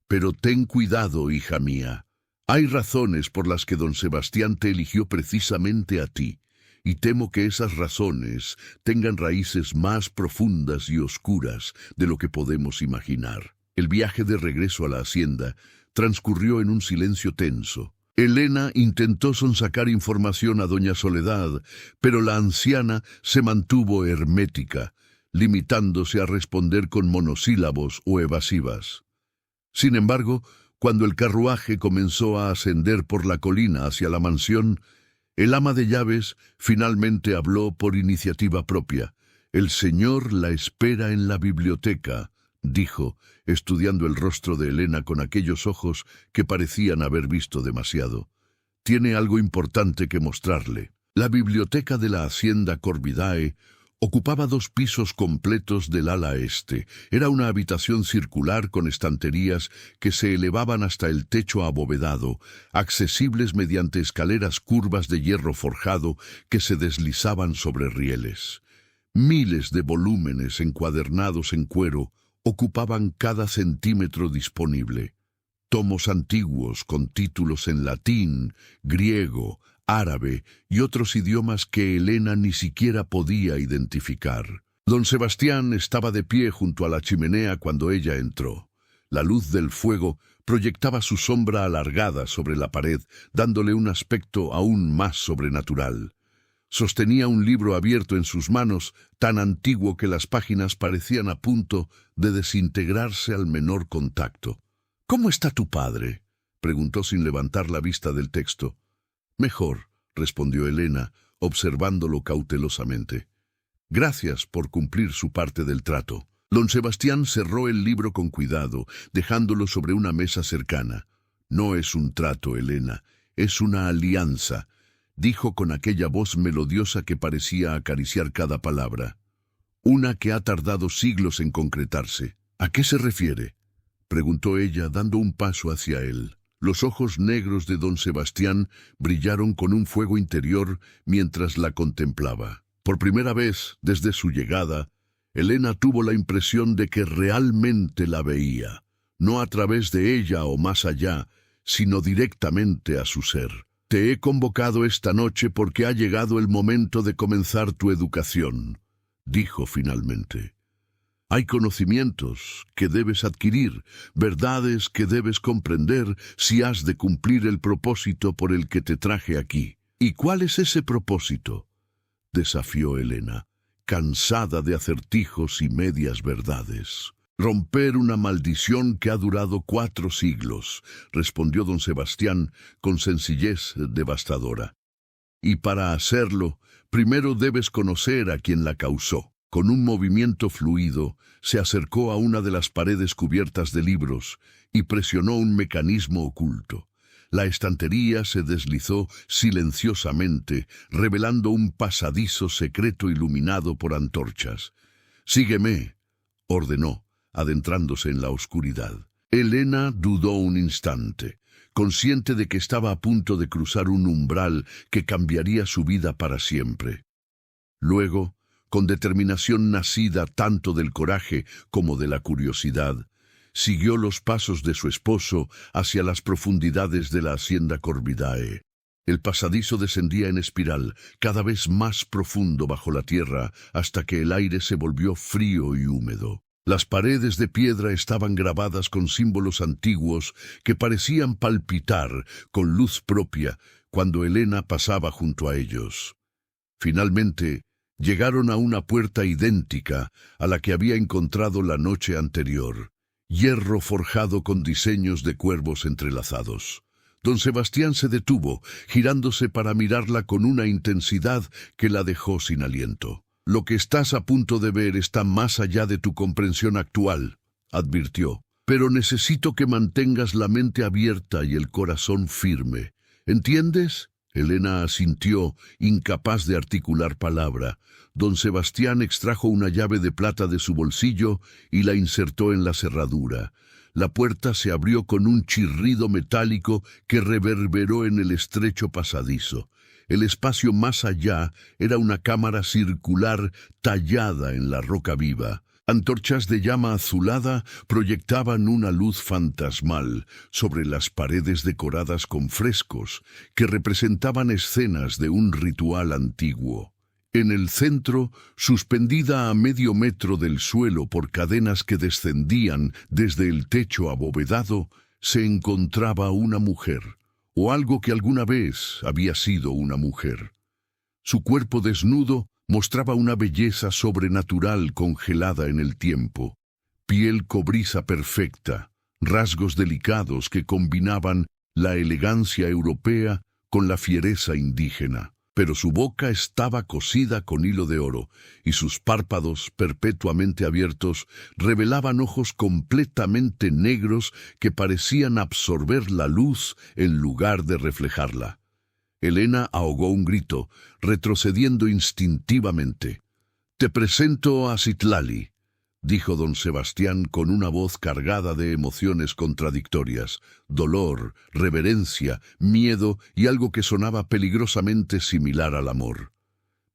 Pero ten cuidado, hija mía. Hay razones por las que don Sebastián te eligió precisamente a ti, y temo que esas razones tengan raíces más profundas y oscuras de lo que podemos imaginar». El viaje de regreso a la hacienda transcurrió en un silencio tenso. Elena intentó sonsacar información a doña Soledad, pero la anciana se mantuvo hermética, limitándose a responder con monosílabos o evasivas. Sin embargo, cuando el carruaje comenzó a ascender por la colina hacia la mansión, el ama de llaves finalmente habló por iniciativa propia. «El señor la espera en la biblioteca», dijo, estudiando el rostro de Elena con aquellos ojos que parecían haber visto demasiado. «Tiene algo importante que mostrarle». La biblioteca de la hacienda Corvidae ocupaba 2 pisos completos del ala este. Era una habitación circular con estanterías que se elevaban hasta el techo abovedado, accesibles mediante escaleras curvas de hierro forjado que se deslizaban sobre rieles. Miles de volúmenes encuadernados en cuero ocupaban cada centímetro disponible. Tomos antiguos con títulos en latín, griego, árabe y otros idiomas que Elena ni siquiera podía identificar. Don Sebastián estaba de pie junto a la chimenea cuando ella entró. La luz del fuego proyectaba su sombra alargada sobre la pared, dándole un aspecto aún más sobrenatural. Sostenía un libro abierto en sus manos, tan antiguo que las páginas parecían a punto de desintegrarse al menor contacto. «¿Cómo está tu padre?», preguntó sin levantar la vista del texto. «Mejor», respondió Elena, observándolo cautelosamente. «Gracias por cumplir su parte del trato». Don Sebastián cerró el libro con cuidado, dejándolo sobre una mesa cercana. «No es un trato, Elena, es una alianza», dijo con aquella voz melodiosa que parecía acariciar cada palabra. «Una que ha tardado siglos en concretarse». «¿A qué se refiere?», preguntó ella, dando un paso hacia él. Los ojos negros de don Sebastián brillaron con un fuego interior mientras la contemplaba. Por primera vez, desde su llegada, Elena tuvo la impresión de que realmente la veía, no a través de ella o más allá, sino directamente a su ser. «Te he convocado esta noche porque ha llegado el momento de comenzar tu educación», dijo finalmente. «Hay conocimientos que debes adquirir, verdades que debes comprender si has de cumplir el propósito por el que te traje aquí». «¿Y cuál es ese propósito?», desafió Elena, cansada de acertijos y medias verdades. «Romper una maldición que ha durado 4 siglos», respondió don Sebastián con sencillez devastadora. «Y para hacerlo, primero debes conocer a quien la causó». Con un movimiento fluido, se acercó a una de las paredes cubiertas de libros y presionó un mecanismo oculto. La estantería se deslizó silenciosamente, revelando un pasadizo secreto iluminado por antorchas. «Sígueme», ordenó, adentrándose en la oscuridad. Elena dudó un instante, consciente de que estaba a punto de cruzar un umbral que cambiaría su vida para siempre. Luego, con determinación nacida tanto del coraje como de la curiosidad, siguió los pasos de su esposo hacia las profundidades de la hacienda Corvidae. El pasadizo descendía en espiral, cada vez más profundo bajo la tierra, hasta que el aire se volvió frío y húmedo. Las paredes de piedra estaban grabadas con símbolos antiguos que parecían palpitar con luz propia cuando Elena pasaba junto a ellos. Finalmente, llegaron a una puerta idéntica a la que había encontrado la noche anterior, hierro forjado con diseños de cuervos entrelazados. Don Sebastián se detuvo, girándose para mirarla con una intensidad que la dejó sin aliento. «Lo que estás a punto de ver está más allá de tu comprensión actual», advirtió, «pero necesito que mantengas la mente abierta y el corazón firme. ¿Entiendes?». Elena asintió, incapaz de articular palabra. Don Sebastián extrajo una llave de plata de su bolsillo y la insertó en la cerradura. La puerta se abrió con un chirrido metálico que reverberó en el estrecho pasadizo. El espacio más allá era una cámara circular tallada en la roca viva. Antorchas de llama azulada proyectaban una luz fantasmal sobre las paredes decoradas con frescos que representaban escenas de un ritual antiguo. En el centro, suspendida a medio metro del suelo por cadenas que descendían desde el techo abovedado, se encontraba una mujer, o algo que alguna vez había sido una mujer. Su cuerpo desnudo mostraba una belleza sobrenatural congelada en el tiempo. Piel cobriza perfecta, rasgos delicados que combinaban la elegancia europea con la fiereza indígena. Pero su boca estaba cosida con hilo de oro, y sus párpados, perpetuamente abiertos, revelaban ojos completamente negros que parecían absorber la luz en lugar de reflejarla. Elena ahogó un grito, retrocediendo instintivamente. «Te presento a Citlali», dijo don Sebastián con una voz cargada de emociones contradictorias, dolor, reverencia, miedo y algo que sonaba peligrosamente similar al amor.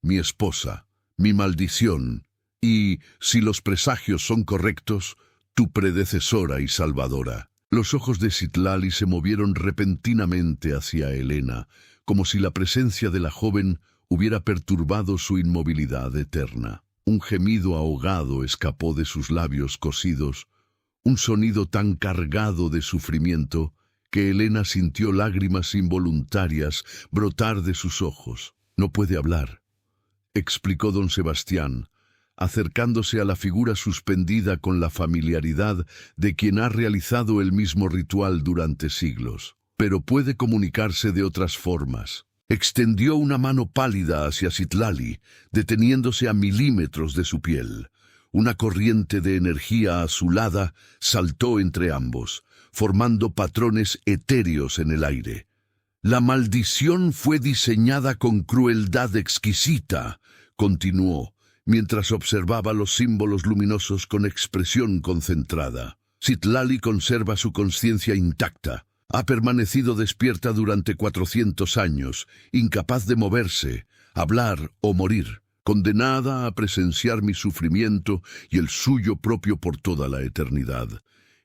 «Mi esposa, mi maldición y, si los presagios son correctos, tu predecesora y salvadora». Los ojos de Citlali se movieron repentinamente hacia Elena, como si la presencia de la joven hubiera perturbado su inmovilidad eterna. Un gemido ahogado escapó de sus labios cosidos, un sonido tan cargado de sufrimiento que Elena sintió lágrimas involuntarias brotar de sus ojos. «No puede hablar», explicó don Sebastián, acercándose a la figura suspendida con la familiaridad de quien ha realizado el mismo ritual durante siglos. Pero puede comunicarse de otras formas. Extendió una mano pálida hacia Citlali, deteniéndose a milímetros de su piel. Una corriente de energía azulada saltó entre ambos, formando patrones etéreos en el aire. La maldición fue diseñada con crueldad exquisita, continuó, mientras observaba los símbolos luminosos con expresión concentrada. Citlali conserva su conciencia intacta. Ha permanecido despierta durante 400 años, incapaz de moverse, hablar o morir, condenada a presenciar mi sufrimiento y el suyo propio por toda la eternidad.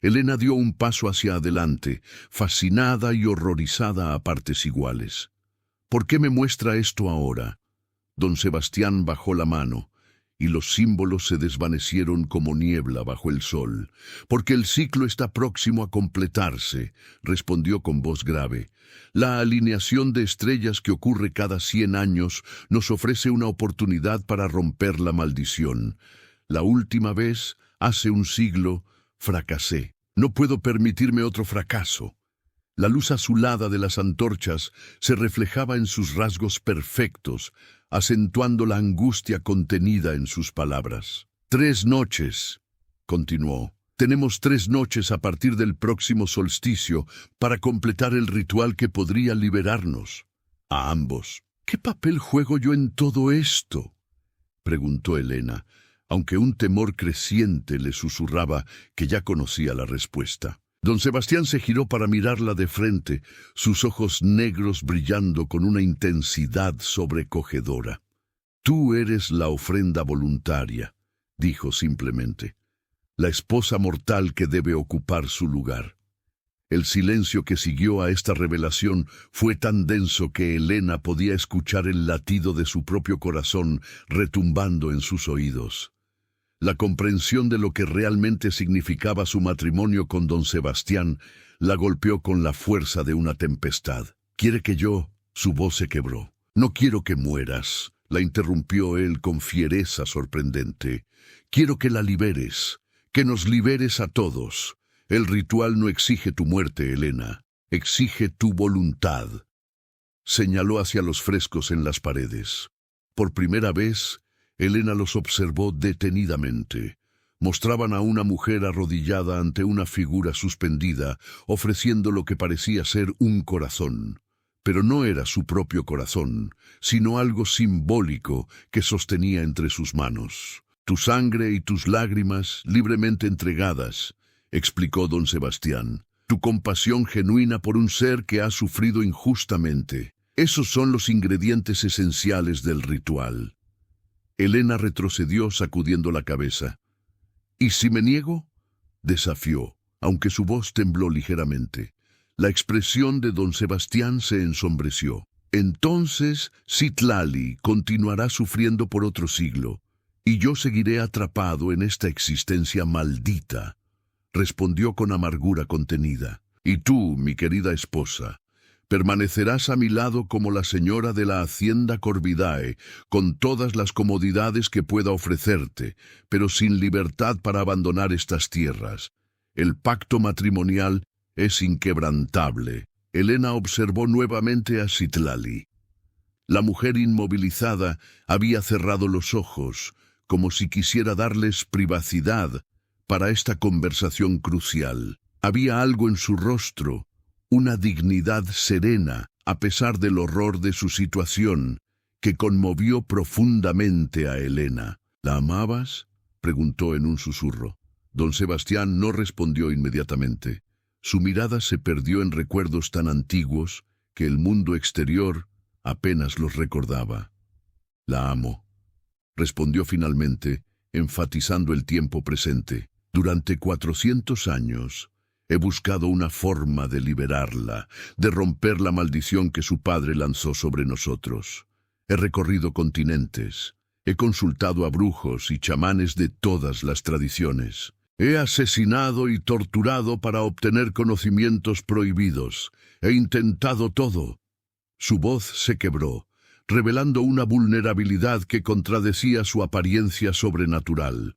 Elena dio un paso hacia adelante, fascinada y horrorizada a partes iguales. ¿Por qué me muestra esto ahora? Don Sebastián bajó la mano, y los símbolos se desvanecieron como niebla bajo el sol. Porque el ciclo está próximo a completarse, respondió con voz grave. La alineación de estrellas que ocurre cada 100 años nos ofrece una oportunidad para romper la maldición. La última vez, hace un siglo, fracasé. No puedo permitirme otro fracaso. La luz azulada de las antorchas se reflejaba en sus rasgos perfectos, acentuando la angustia contenida en sus palabras. 3 noches, continuó. Tenemos 3 noches a partir del próximo solsticio para completar el ritual que podría liberarnos. A ambos. ¿Qué papel juego yo en todo esto?, preguntó Elena, aunque un temor creciente le susurraba que ya conocía la respuesta. Don Sebastián se giró para mirarla de frente, sus ojos negros brillando con una intensidad sobrecogedora. «Tú eres la ofrenda voluntaria», dijo simplemente, «la esposa mortal que debe ocupar su lugar». El silencio que siguió a esta revelación fue tan denso que Elena podía escuchar el latido de su propio corazón retumbando en sus oídos. La comprensión de lo que realmente significaba su matrimonio con don Sebastián la golpeó con la fuerza de una tempestad. «¿Quiere que yo?» Su voz se quebró. «No quiero que mueras», la interrumpió él con fiereza sorprendente. «Quiero que la liberes, que nos liberes a todos. El ritual no exige tu muerte, Elena, exige tu voluntad». Señaló hacia los frescos en las paredes. Por primera vez, Elena los observó detenidamente. Mostraban a una mujer arrodillada ante una figura suspendida, ofreciendo lo que parecía ser un corazón. Pero no era su propio corazón, sino algo simbólico que sostenía entre sus manos. «Tu sangre y tus lágrimas libremente entregadas», explicó don Sebastián. «Tu compasión genuina por un ser que ha sufrido injustamente. Esos son los ingredientes esenciales del ritual». Elena retrocedió sacudiendo la cabeza. «¿Y si me niego?», desafió, aunque su voz tembló ligeramente. La expresión de don Sebastián se ensombreció. «Entonces Citlali continuará sufriendo por otro siglo, y yo seguiré atrapado en esta existencia maldita», respondió con amargura contenida. «Y tú, mi querida esposa, permanecerás a mi lado como la señora de la hacienda Corvidae, con todas las comodidades que pueda ofrecerte, pero sin libertad para abandonar estas tierras. El pacto matrimonial es inquebrantable». Elena observó nuevamente a Citlali. La mujer inmovilizada había cerrado los ojos, como si quisiera darles privacidad para esta conversación crucial. Había algo en su rostro, una dignidad serena, a pesar del horror de su situación, que conmovió profundamente a Elena. «¿La amabas?», preguntó en un susurro. Don Sebastián no respondió inmediatamente. Su mirada se perdió en recuerdos tan antiguos que el mundo exterior apenas los recordaba. «La amo», respondió finalmente, enfatizando el tiempo presente. «Durante 400 años he buscado una forma de liberarla, de romper la maldición que su padre lanzó sobre nosotros. He recorrido continentes, he consultado a brujos y chamanes de todas las tradiciones. He asesinado y torturado para obtener conocimientos prohibidos. He intentado todo». Su voz se quebró, revelando una vulnerabilidad que contradecía su apariencia sobrenatural.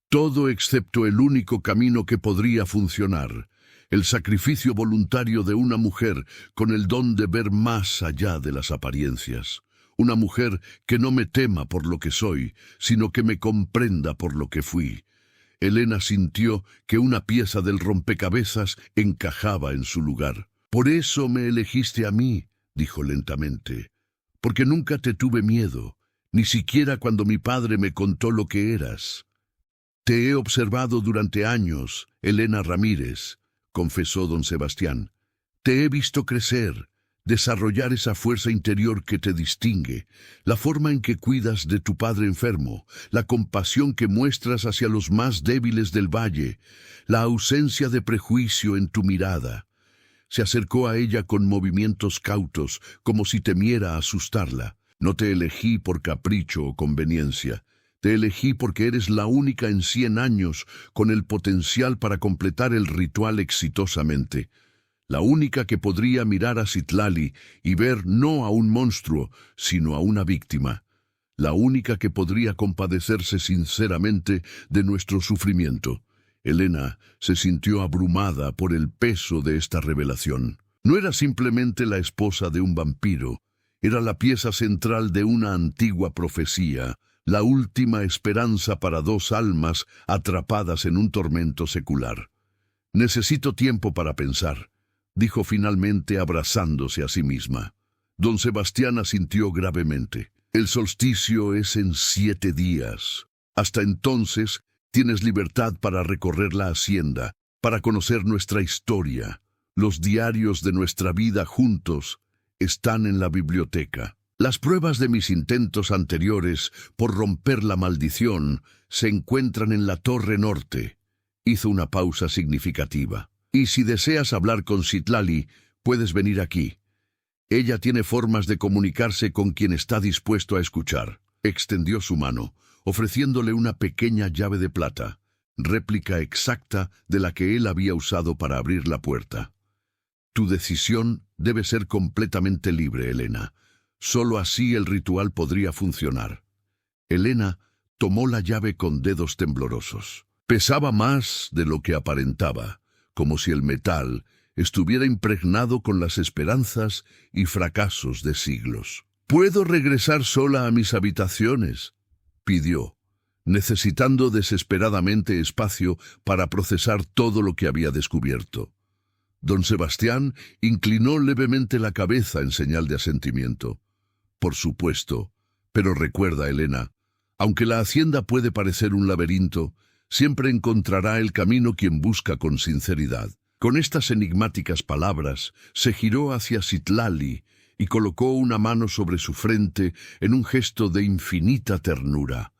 Todo excepto el único camino que podría funcionar, el sacrificio voluntario de una mujer con el don de ver más allá de las apariencias. Una mujer que no me tema por lo que soy, sino que me comprenda por lo que fui. Elena sintió que una pieza del rompecabezas encajaba en su lugar. «Por eso me elegiste a mí», dijo lentamente, «porque nunca te tuve miedo, ni siquiera cuando mi padre me contó lo que eras». «Te he observado durante años, Elena Ramírez», confesó don Sebastián. «Te he visto crecer, desarrollar esa fuerza interior que te distingue, la forma en que cuidas de tu padre enfermo, la compasión que muestras hacia los más débiles del valle, la ausencia de prejuicio en tu mirada». Se acercó a ella con movimientos cautos, como si temiera asustarla. «No te elegí por capricho o conveniencia. Te elegí porque eres la única en 100 años con el potencial para completar el ritual exitosamente. La única que podría mirar a Citlali y ver no a un monstruo, sino a una víctima. La única que podría compadecerse sinceramente de nuestro sufrimiento». Elena se sintió abrumada por el peso de esta revelación. No era simplemente la esposa de un vampiro, era la pieza central de una antigua profecía, la última esperanza para 2 almas atrapadas en un tormento secular. «Necesito tiempo para pensar», dijo finalmente abrazándose a sí misma. Don Sebastián asintió gravemente. «El solsticio es en 7 días. Hasta entonces tienes libertad para recorrer la hacienda, para conocer nuestra historia. Los diarios de nuestra vida juntos están en la biblioteca. Las pruebas de mis intentos anteriores por romper la maldición se encuentran en la Torre Norte». Hizo una pausa significativa. «Y si deseas hablar con Citlali, puedes venir aquí. Ella tiene formas de comunicarse con quien está dispuesto a escuchar». Extendió su mano, ofreciéndole una pequeña llave de plata, réplica exacta de la que él había usado para abrir la puerta. «Tu decisión debe ser completamente libre, Elena. Solo así el ritual podría funcionar». Elena tomó la llave con dedos temblorosos. Pesaba más de lo que aparentaba, como si el metal estuviera impregnado con las esperanzas y fracasos de siglos. «¿Puedo regresar sola a mis habitaciones?», pidió, necesitando desesperadamente espacio para procesar todo lo que había descubierto. Don Sebastián inclinó levemente la cabeza en señal de asentimiento. «Por supuesto, pero recuerda, Elena, aunque la hacienda puede parecer un laberinto, siempre encontrará el camino quien busca con sinceridad». Con estas enigmáticas palabras, se giró hacia Citlali y colocó una mano sobre su frente en un gesto de infinita ternura.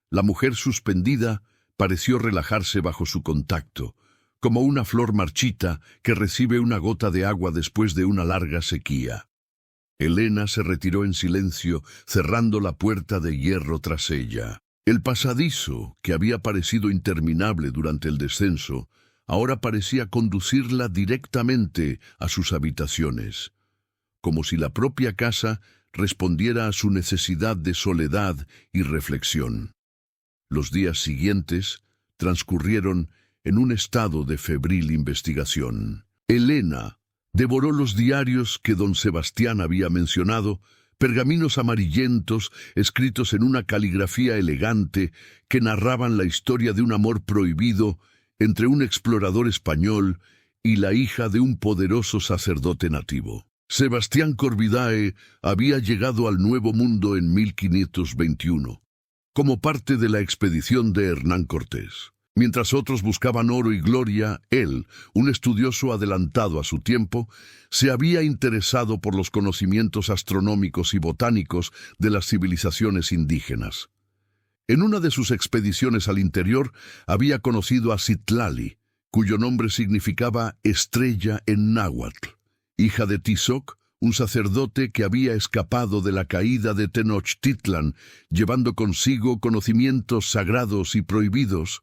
La mujer suspendida pareció relajarse bajo su contacto, como una flor marchita que recibe una gota de agua después de una larga sequía. Elena se retiró en silencio, cerrando la puerta de hierro tras ella. El pasadizo, que había parecido interminable durante el descenso, ahora parecía conducirla directamente a sus habitaciones, como si la propia casa respondiera a su necesidad de soledad y reflexión. Los días siguientes transcurrieron en un estado de febril investigación. Elena devoró los diarios que don Sebastián había mencionado, pergaminos amarillentos escritos en una caligrafía elegante que narraban la historia de un amor prohibido entre un explorador español y la hija de un poderoso sacerdote nativo. Sebastián Corvidae había llegado al Nuevo Mundo en 1521, como parte de la expedición de Hernán Cortés. Mientras otros buscaban oro y gloria, él, un estudioso adelantado a su tiempo, se había interesado por los conocimientos astronómicos y botánicos de las civilizaciones indígenas. En una de sus expediciones al interior había conocido a Citlali, cuyo nombre significaba estrella en náhuatl, hija de Tizoc, un sacerdote que había escapado de la caída de Tenochtitlan, llevando consigo conocimientos sagrados y prohibidos.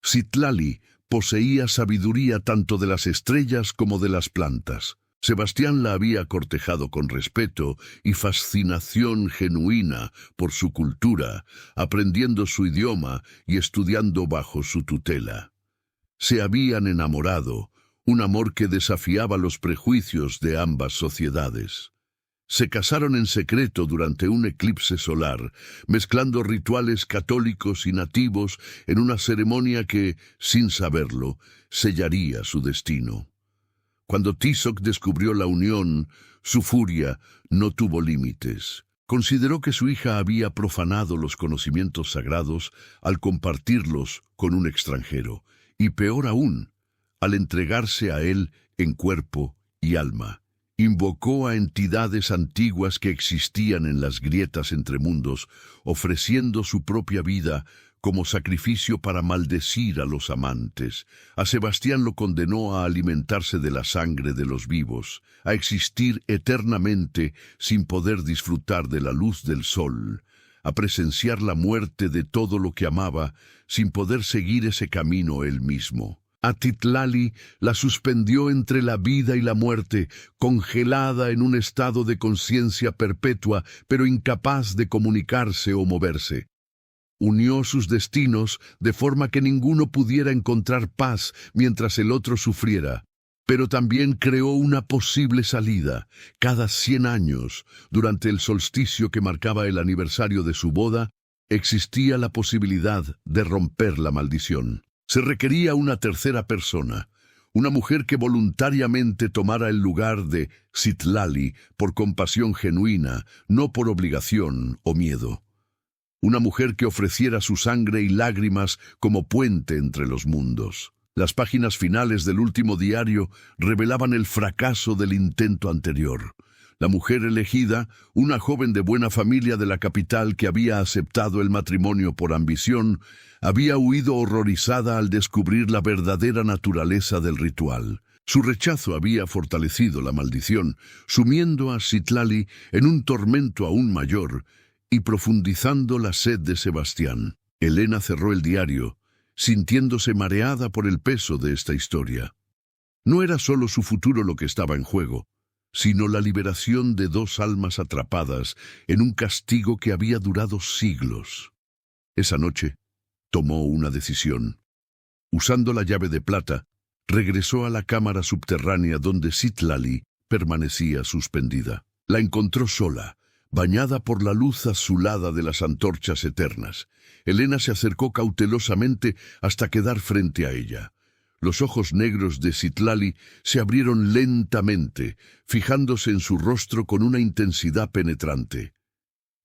Citlali poseía sabiduría tanto de las estrellas como de las plantas. Sebastián la había cortejado con respeto y fascinación genuina por su cultura, aprendiendo su idioma y estudiando bajo su tutela. Se habían enamorado, un amor que desafiaba los prejuicios de ambas sociedades. Se casaron en secreto durante un eclipse solar, mezclando rituales católicos y nativos en una ceremonia que, sin saberlo, sellaría su destino. Cuando Tizoc descubrió la unión, su furia no tuvo límites. Consideró que su hija había profanado los conocimientos sagrados al compartirlos con un extranjero, y peor aún, al entregarse a él en cuerpo y alma. Invocó a entidades antiguas que existían en las grietas entre mundos, ofreciendo su propia vida como sacrificio para maldecir a los amantes. A Sebastián lo condenó a alimentarse de la sangre de los vivos, a existir eternamente sin poder disfrutar de la luz del sol, a presenciar la muerte de todo lo que amaba sin poder seguir ese camino él mismo. A Citlali la suspendió entre la vida y la muerte, congelada en un estado de conciencia perpetua, pero incapaz de comunicarse o moverse. Unió sus destinos de forma que ninguno pudiera encontrar paz mientras el otro sufriera. Pero también creó una posible salida. Cada 100 años, durante el solsticio que marcaba el aniversario de su boda, existía la posibilidad de romper la maldición. Se requería una tercera persona, una mujer que voluntariamente tomara el lugar de Citlali por compasión genuina, no por obligación o miedo. Una mujer que ofreciera su sangre y lágrimas como puente entre los mundos. Las páginas finales del último diario revelaban el fracaso del intento anterior. La mujer elegida, una joven de buena familia de la capital que había aceptado el matrimonio por ambición, había huido horrorizada al descubrir la verdadera naturaleza del ritual. Su rechazo había fortalecido la maldición, sumiendo a Citlali en un tormento aún mayor y profundizando la sed de Sebastián. Elena cerró el diario, sintiéndose mareada por el peso de esta historia. No era solo su futuro lo que estaba en juego, sino la liberación de 2 almas atrapadas en un castigo que había durado siglos. Esa noche, tomó una decisión. Usando la llave de plata, regresó a la cámara subterránea donde Citlali permanecía suspendida. La encontró sola, bañada por la luz azulada de las antorchas eternas. Elena se acercó cautelosamente hasta quedar frente a ella. Los ojos negros de Citlali se abrieron lentamente, fijándose en su rostro con una intensidad penetrante.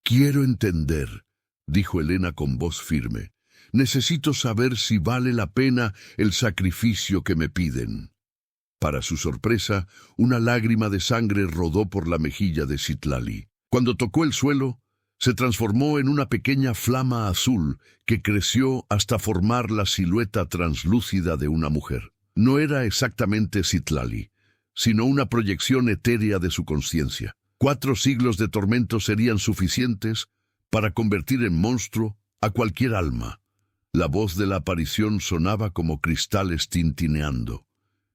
«Quiero entender», dijo Elena con voz firme. «Necesito saber si vale la pena el sacrificio que me piden». Para su sorpresa, una lágrima de sangre rodó por la mejilla de Citlali. Cuando tocó el suelo, se transformó en una pequeña flama azul que creció hasta formar la silueta translúcida de una mujer. No era exactamente Citlali, sino una proyección etérea de su conciencia. 4 siglos de tormento serían suficientes para convertir en monstruo a cualquier alma. La voz de la aparición sonaba como cristales tintineando.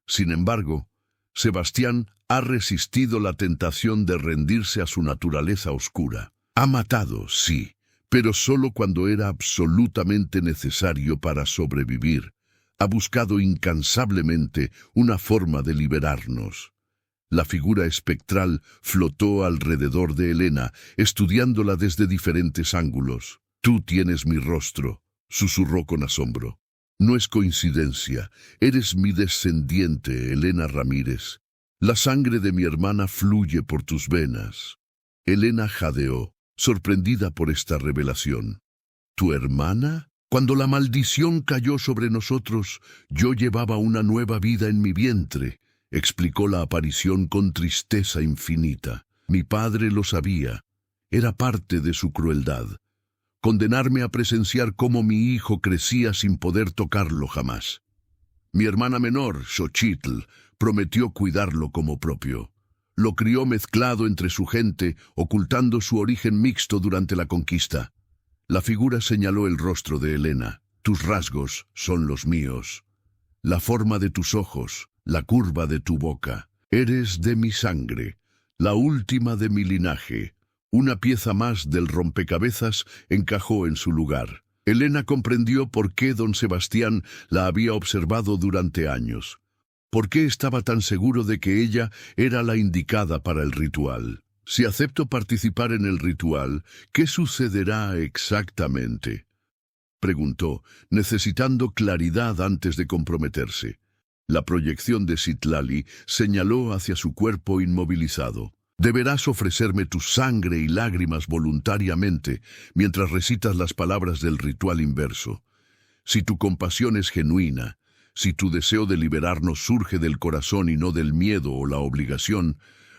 Sin embargo, Sebastián ha resistido la tentación de rendirse a su naturaleza oscura. Ha matado, sí, pero solo cuando era absolutamente necesario para sobrevivir. Ha buscado incansablemente una forma de liberarnos. La figura espectral flotó alrededor de Elena, estudiándola desde diferentes ángulos. «Tú tienes mi rostro», susurró con asombro. «No es coincidencia. Eres mi descendiente, Elena Ramírez. La sangre de mi hermana fluye por tus venas». Elena jadeó, sorprendida por esta revelación. «¿Tu hermana? Cuando la maldición cayó sobre nosotros, yo llevaba una nueva vida en mi vientre», explicó la aparición con tristeza infinita. «Mi padre lo sabía. Era parte de su crueldad. Condenarme a presenciar cómo mi hijo crecía sin poder tocarlo jamás. Mi hermana menor, Xochitl, prometió cuidarlo como propio. Lo crió mezclado entre su gente, ocultando su origen mixto durante la conquista». La figura señaló el rostro de Elena. «Tus rasgos son los míos. La forma de tus ojos, la curva de tu boca. Eres de mi sangre, la última de mi linaje. Una pieza más del rompecabezas encajó en su lugar. Elena comprendió por qué don Sebastián la había observado durante años. ¿Por qué estaba tan seguro de que ella era la indicada para el ritual? Si acepto participar en el ritual, ¿qué sucederá exactamente?, preguntó, necesitando claridad antes de comprometerse. La proyección de Citlali señaló hacia su cuerpo inmovilizado. Deberás ofrecerme tu sangre y lágrimas voluntariamente mientras recitas las palabras del ritual inverso. Si tu compasión es genuina, si tu deseo de liberarnos surge del corazón y no del miedo o la obligación,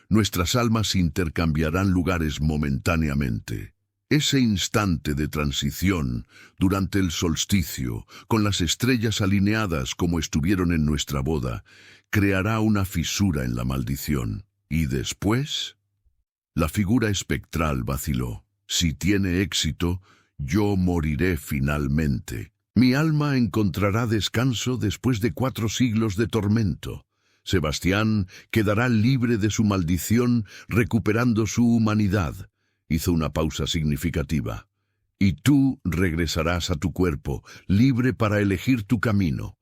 nuestras almas intercambiarán lugares momentáneamente. Ese instante de transición, durante el solsticio, con las estrellas alineadas como estuvieron en nuestra boda, creará una fisura en la maldición. ¿Y después? La figura espectral vaciló. Si tiene éxito, yo moriré finalmente. Mi alma encontrará descanso después de 4 siglos de tormento. Sebastián quedará libre de su maldición, recuperando su humanidad. Hizo una pausa significativa. Y tú regresarás a tu cuerpo, libre para elegir tu camino.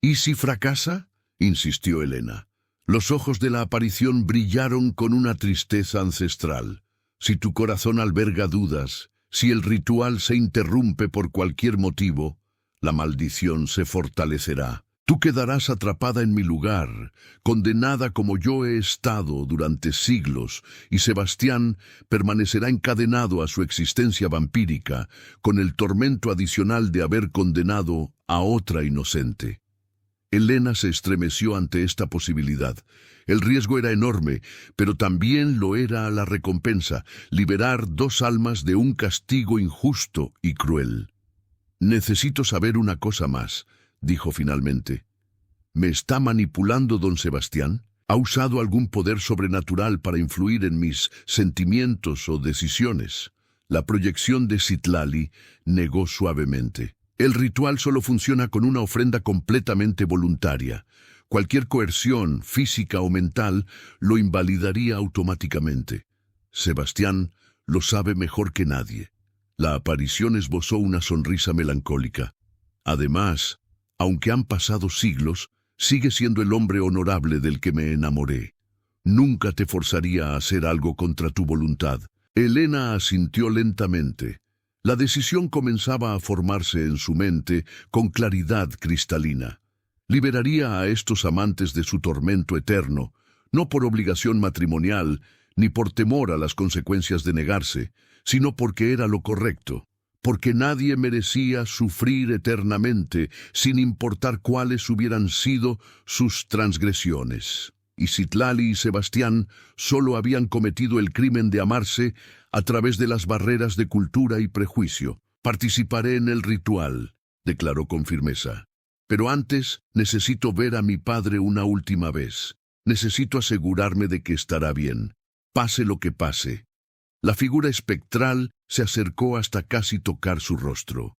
¿Y si fracasa?, insistió Elena. Los ojos de la aparición brillaron con una tristeza ancestral. Si tu corazón alberga dudas, si el ritual se interrumpe por cualquier motivo, la maldición se fortalecerá. Tú quedarás atrapada en mi lugar, condenada como yo he estado durante siglos, y Sebastián permanecerá encadenado a su existencia vampírica, con el tormento adicional de haber condenado a otra inocente. Elena se estremeció ante esta posibilidad. El riesgo era enorme, pero también lo era la recompensa, liberar 2 almas de un castigo injusto y cruel. Necesito saber una cosa más, dijo finalmente. ¿Me está manipulando don Sebastián? ¿Ha usado algún poder sobrenatural para influir en mis sentimientos o decisiones? La proyección de Citlali negó suavemente. El ritual solo funciona con una ofrenda completamente voluntaria. Cualquier coerción, física o mental, lo invalidaría automáticamente. Sebastián lo sabe mejor que nadie. La aparición esbozó una sonrisa melancólica. Además, aunque han pasado siglos, sigue siendo el hombre honorable del que me enamoré. Nunca te forzaría a hacer algo contra tu voluntad. Elena asintió lentamente. La decisión comenzaba a formarse en su mente con claridad cristalina. Liberaría a estos amantes de su tormento eterno, no por obligación matrimonial, ni por temor a las consecuencias de negarse, sino porque era lo correcto, porque nadie merecía sufrir eternamente, sin importar cuáles hubieran sido sus transgresiones. Y Citlali y Sebastián solo habían cometido el crimen de amarse a través de las barreras de cultura y prejuicio. Participaré en el ritual, declaró con firmeza. Pero antes necesito ver a mi padre una última vez. Necesito asegurarme de que estará bien, pase lo que pase. La figura espectral se acercó hasta casi tocar su rostro.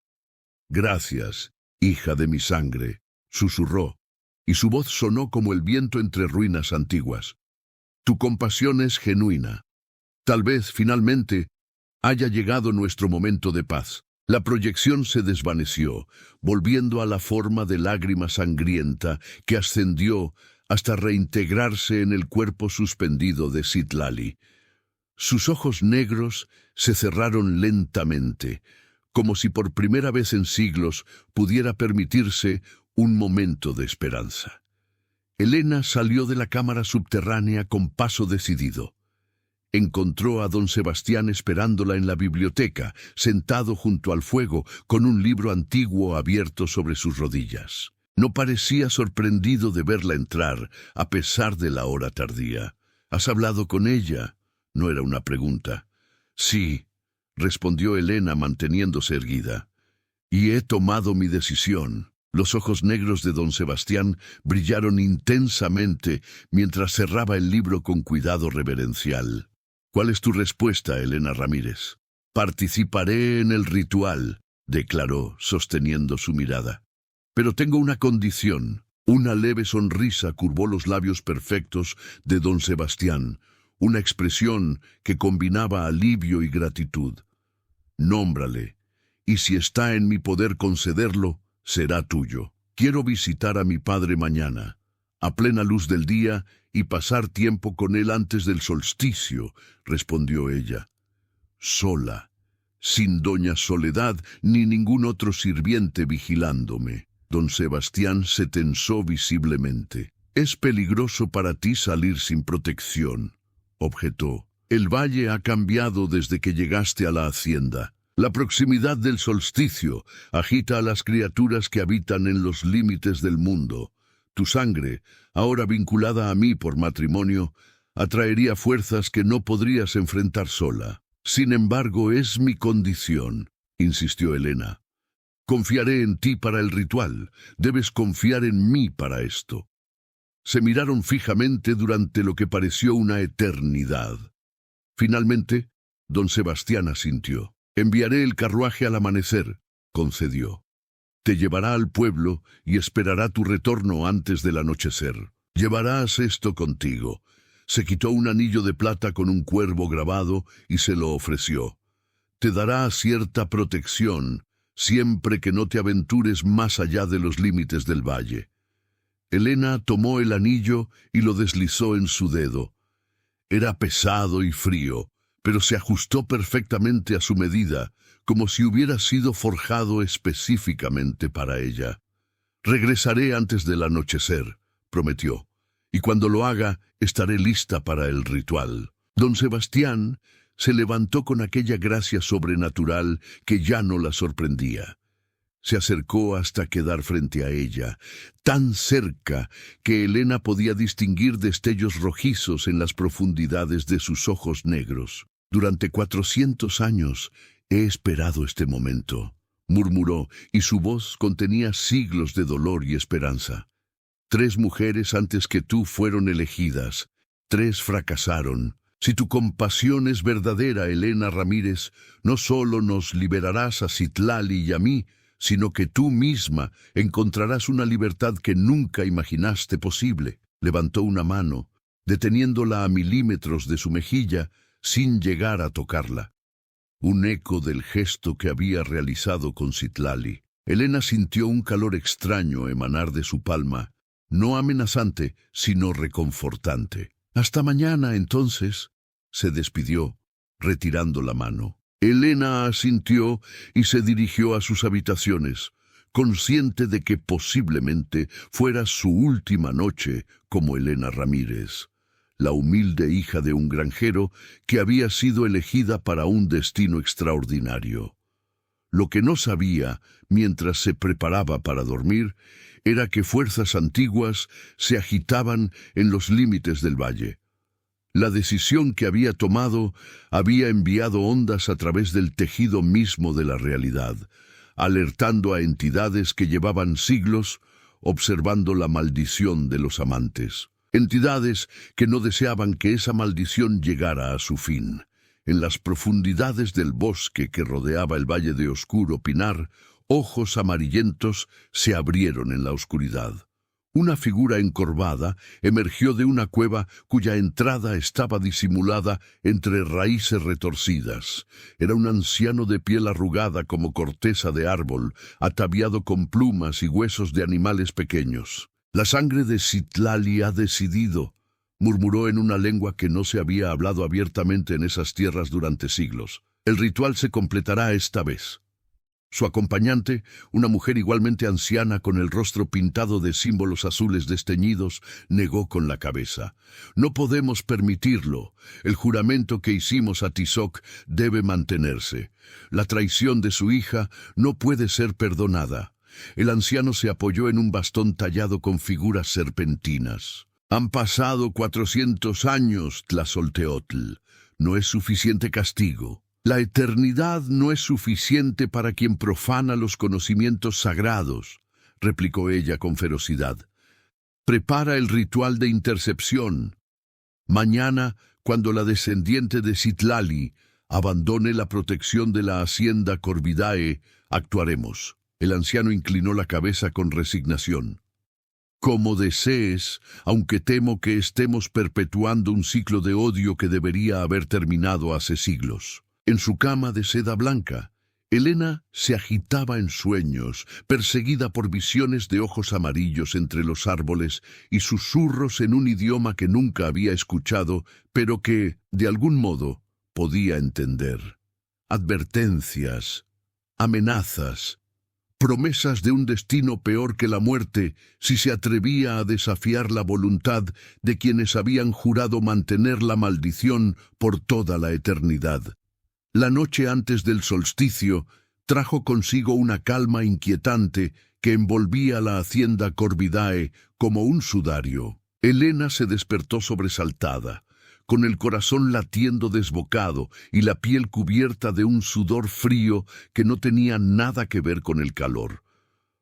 Gracias, hija de mi sangre, susurró, y su voz sonó como el viento entre ruinas antiguas. Tu compasión es genuina. Tal vez, finalmente, haya llegado nuestro momento de paz. La proyección se desvaneció, volviendo a la forma de lágrima sangrienta que ascendió hasta reintegrarse en el cuerpo suspendido de Citlali. Sus ojos negros se cerraron lentamente, como si por primera vez en siglos pudiera permitirse un momento de esperanza. Elena salió de la cámara subterránea con paso decidido. Encontró a don Sebastián esperándola en la biblioteca, sentado junto al fuego, con un libro antiguo abierto sobre sus rodillas. No parecía sorprendido de verla entrar, a pesar de la hora tardía. ¿Has hablado con ella?, no era una pregunta. Sí, respondió Elena manteniéndose erguida. Y he tomado mi decisión. Los ojos negros de don Sebastián brillaron intensamente mientras cerraba el libro con cuidado reverencial. ¿Cuál es tu respuesta, Elena Ramírez? Participaré en el ritual, declaró, sosteniendo su mirada. Pero tengo una condición. Una leve sonrisa curvó los labios perfectos de don Sebastián, una expresión que combinaba alivio y gratitud. Nómbrale, y si está en mi poder concederlo, será tuyo. Quiero visitar a mi padre mañana, a plena luz del día, y pasar tiempo con él antes del solsticio, respondió ella. Sola, sin doña Soledad ni ningún otro sirviente vigilándome. Don Sebastián se tensó visiblemente. «Es peligroso para ti salir sin protección», objetó. «El valle ha cambiado desde que llegaste a la hacienda. La proximidad del solsticio agita a las criaturas que habitan en los límites del mundo. Tu sangre, ahora vinculada a mí por matrimonio, atraería fuerzas que no podrías enfrentar sola. Sin embargo, es mi condición», insistió Helena. «Confiaré en ti para el ritual. Debes confiar en mí para esto». Se miraron fijamente durante lo que pareció una eternidad. Finalmente, don Sebastián asintió. «Enviaré el carruaje al amanecer», concedió. «Te llevará al pueblo y esperará tu retorno antes del anochecer. Llevarás esto contigo». Se quitó un anillo de plata con un cuervo grabado y se lo ofreció. «Te dará cierta protección, siempre que no te aventures más allá de los límites del valle». Helena tomó el anillo y lo deslizó en su dedo. Era pesado y frío, pero se ajustó perfectamente a su medida, como si hubiera sido forjado específicamente para ella. «Regresaré antes del anochecer», prometió, «y cuando lo haga, estaré lista para el ritual». Don Sebastián se levantó con aquella gracia sobrenatural que ya no la sorprendía. Se acercó hasta quedar frente a ella, tan cerca que Helena podía distinguir destellos rojizos en las profundidades de sus ojos negros. «Durante 400 años he esperado este momento», murmuró, y su voz contenía siglos de dolor y esperanza. «3 mujeres antes que tú fueron elegidas, 3 fracasaron. Si tu compasión es verdadera, Helena Ramírez, no solo nos liberarás a Citlali y a mí, sino que tú misma encontrarás una libertad que nunca imaginaste posible». Levantó una mano, deteniéndola a milímetros de su mejilla, sin llegar a tocarla. Un eco del gesto que había realizado con Citlali. Helena sintió un calor extraño emanar de su palma, no amenazante, sino reconfortante. «Hasta mañana, entonces», se despidió, retirando la mano. Helena asintió y se dirigió a sus habitaciones, consciente de que posiblemente fuera su última noche como Helena Ramírez, la humilde hija de un granjero que había sido elegida para un destino extraordinario. Lo que no sabía, mientras se preparaba para dormir, era que fuerzas antiguas se agitaban en los límites del valle. La decisión que había tomado había enviado ondas a través del tejido mismo de la realidad, alertando a entidades que llevaban siglos observando la maldición de los amantes. Entidades que no deseaban que esa maldición llegara a su fin. En las profundidades del bosque que rodeaba el valle de oscuro pinar, ojos amarillentos se abrieron en la oscuridad. Una figura encorvada emergió de una cueva cuya entrada estaba disimulada entre raíces retorcidas. Era un anciano de piel arrugada como corteza de árbol, ataviado con plumas y huesos de animales pequeños. «La sangre de Citlali ha decidido», murmuró en una lengua que no se había hablado abiertamente en esas tierras durante siglos. «El ritual se completará esta vez». Su acompañante, una mujer igualmente anciana con el rostro pintado de símbolos azules desteñidos, negó con la cabeza. «No podemos permitirlo. El juramento que hicimos a Tizoc debe mantenerse. La traición de su hija no puede ser perdonada». El anciano se apoyó en un bastón tallado con figuras serpentinas. «Han pasado 400 años, Tlazolteotl. No es suficiente castigo. La eternidad no es suficiente para quien profana los conocimientos sagrados», replicó ella con ferocidad. «Prepara el ritual de intercepción. Mañana, cuando la descendiente de Citlali abandone la protección de la hacienda Corvidae, actuaremos». El anciano inclinó la cabeza con resignación. Como desees, aunque temo que estemos perpetuando un ciclo de odio que debería haber terminado hace siglos. En su cama de seda blanca, Elena se agitaba en sueños, perseguida por visiones de ojos amarillos entre los árboles y susurros en un idioma que nunca había escuchado, pero que, de algún modo, podía entender. Advertencias, amenazas, promesas de un destino peor que la muerte si se atrevía a desafiar la voluntad de quienes habían jurado mantener la maldición por toda la eternidad. La noche antes del solsticio trajo consigo una calma inquietante que envolvía la hacienda Corvidae como un sudario. Elena se despertó sobresaltada, con el corazón latiendo desbocado y la piel cubierta de un sudor frío que no tenía nada que ver con el calor.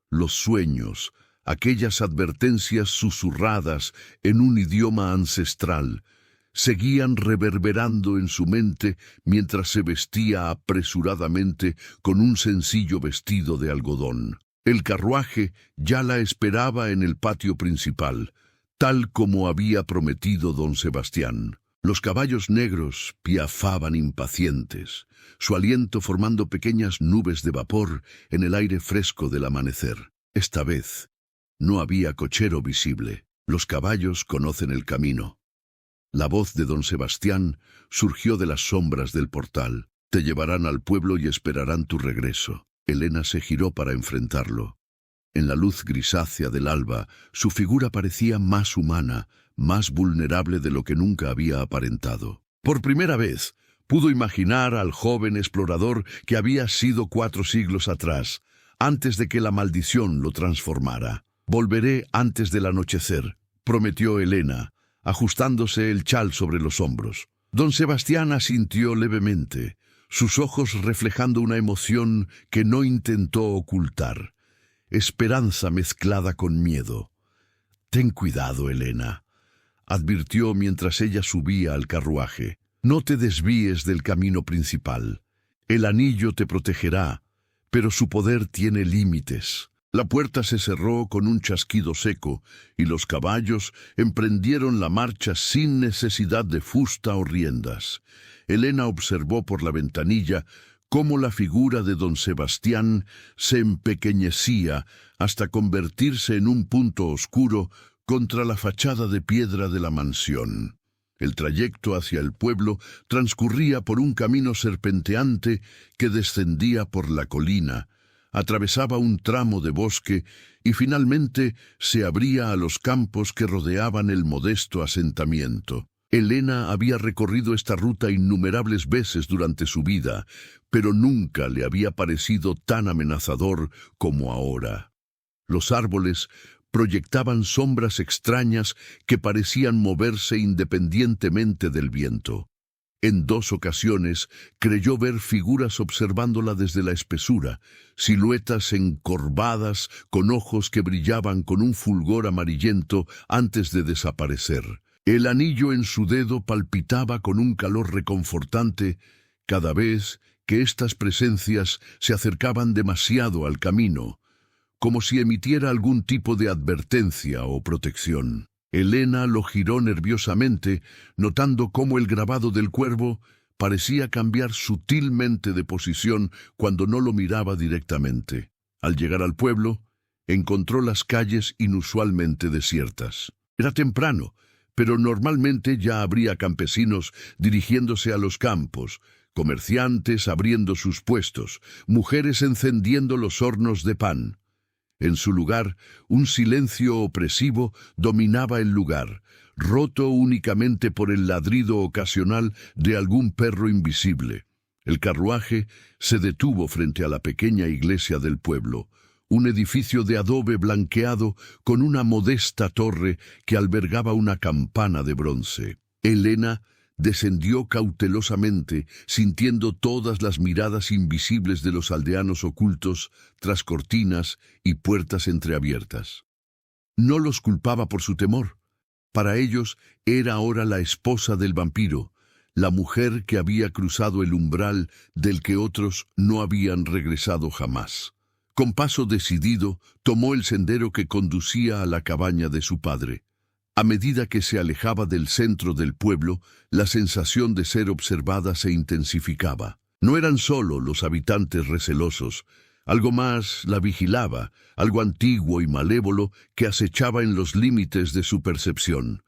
Los sueños, aquellas advertencias susurradas en un idioma ancestral, seguían reverberando en su mente mientras se vestía apresuradamente con un sencillo vestido de algodón. El carruaje ya la esperaba en el patio principal, tal como había prometido don Sebastián. Los caballos negros piafaban impacientes, su aliento formando pequeñas nubes de vapor en el aire fresco del amanecer. Esta vez no había cochero visible. Los caballos conocen el camino. La voz de don Sebastián surgió de las sombras del portal. Te llevarán al pueblo y esperarán tu regreso. Elena se giró para enfrentarlo. En la luz grisácea del alba, su figura parecía más humana, más vulnerable de lo que nunca había aparentado. Por primera vez, pudo imaginar al joven explorador que había sido 4 siglos atrás, antes de que la maldición lo transformara. Volveré antes del anochecer, prometió Elena, ajustándose el chal sobre los hombros. Don Sebastián asintió levemente, sus ojos reflejando una emoción que no intentó ocultar. Esperanza mezclada con miedo. «Ten cuidado, Elena», advirtió mientras ella subía al carruaje. «No te desvíes del camino principal. El anillo te protegerá, pero su poder tiene límites». La puerta se cerró con un chasquido seco y los caballos emprendieron la marcha sin necesidad de fusta o riendas. Elena observó por la ventanilla cómo la figura de don Sebastián se empequeñecía hasta convertirse en un punto oscuro contra la fachada de piedra de la mansión. El trayecto hacia el pueblo transcurría por un camino serpenteante que descendía por la colina, atravesaba un tramo de bosque y finalmente se abría a los campos que rodeaban el modesto asentamiento. Elena había recorrido esta ruta innumerables veces durante su vida, pero nunca le había parecido tan amenazador como ahora. Los árboles proyectaban sombras extrañas que parecían moverse independientemente del viento. En 2 ocasiones creyó ver figuras observándola desde la espesura, siluetas encorvadas con ojos que brillaban con un fulgor amarillento antes de desaparecer. El anillo en su dedo palpitaba con un calor reconfortante cada vez que estas presencias se acercaban demasiado al camino, como si emitiera algún tipo de advertencia o protección. Elena lo giró nerviosamente, notando cómo el grabado del cuervo parecía cambiar sutilmente de posición cuando no lo miraba directamente. Al llegar al pueblo, encontró las calles inusualmente desiertas. Era temprano, pero normalmente ya habría campesinos dirigiéndose a los campos, comerciantes abriendo sus puestos, mujeres encendiendo los hornos de pan. En su lugar, un silencio opresivo dominaba el lugar, roto únicamente por el ladrido ocasional de algún perro invisible. El carruaje se detuvo frente a la pequeña iglesia del pueblo, un edificio de adobe blanqueado con una modesta torre que albergaba una campana de bronce. Elena descendió cautelosamente, sintiendo todas las miradas invisibles de los aldeanos ocultos tras cortinas y puertas entreabiertas. No los culpaba por su temor. Para ellos era ahora la esposa del vampiro, la mujer que había cruzado el umbral del que otros no habían regresado jamás. Con paso decidido, tomó el sendero que conducía a la cabaña de su padre. A medida que se alejaba del centro del pueblo, la sensación de ser observada se intensificaba. No eran solo los habitantes recelosos, algo más la vigilaba, algo antiguo y malévolo que acechaba en los límites de su percepción.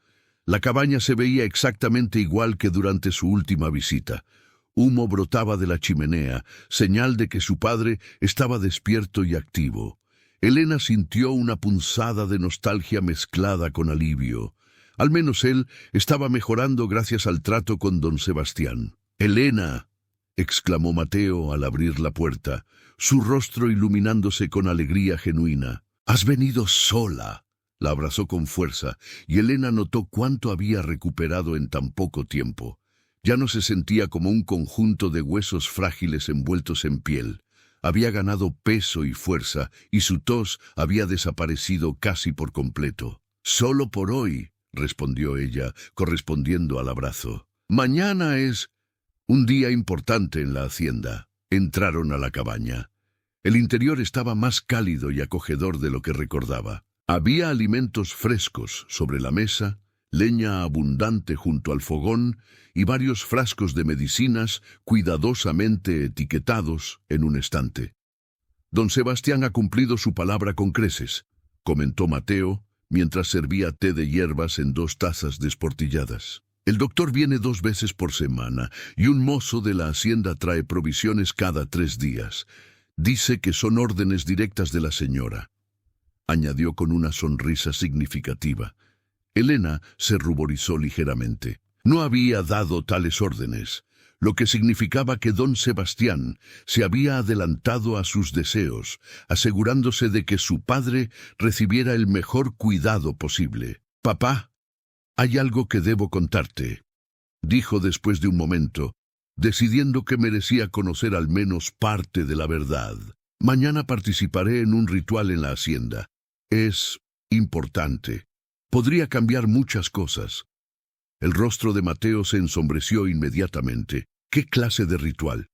La cabaña se veía exactamente igual que durante su última visita. Humo brotaba de la chimenea, señal de que su padre estaba despierto y activo. Elena sintió una punzada de nostalgia mezclada con alivio. Al menos él estaba mejorando gracias al trato con don Sebastián. «¡Elena!», exclamó Mateo al abrir la puerta, su rostro iluminándose con alegría genuina. «¿Has venido sola?». La abrazó con fuerza, y Elena notó cuánto había recuperado en tan poco tiempo. Ya no se sentía como un conjunto de huesos frágiles envueltos en piel. Había ganado peso y fuerza, y su tos había desaparecido casi por completo. «Solo por hoy», respondió ella, correspondiendo al abrazo. «Mañana es un día importante en la hacienda». Entraron a la cabaña. El interior estaba más cálido y acogedor de lo que recordaba. Había alimentos frescos sobre la mesa, leña abundante junto al fogón y varios frascos de medicinas cuidadosamente etiquetados en un estante. «Don Sebastián ha cumplido su palabra con creces», comentó Mateo, mientras servía té de hierbas en 2 tazas desportilladas. «El doctor viene 2 veces por semana y un mozo de la hacienda trae provisiones cada 3 días. Dice que son órdenes directas de la señora», añadió con una sonrisa significativa. Elena se ruborizó ligeramente. No había dado tales órdenes, lo que significaba que don Sebastián se había adelantado a sus deseos, asegurándose de que su padre recibiera el mejor cuidado posible. «Papá, hay algo que debo contarte», dijo después de un momento, decidiendo que merecía conocer al menos parte de la verdad. «Mañana participaré en un ritual en la hacienda. Es importante. Podría cambiar muchas cosas». El rostro de Mateo se ensombreció inmediatamente. «¿Qué clase de ritual?»,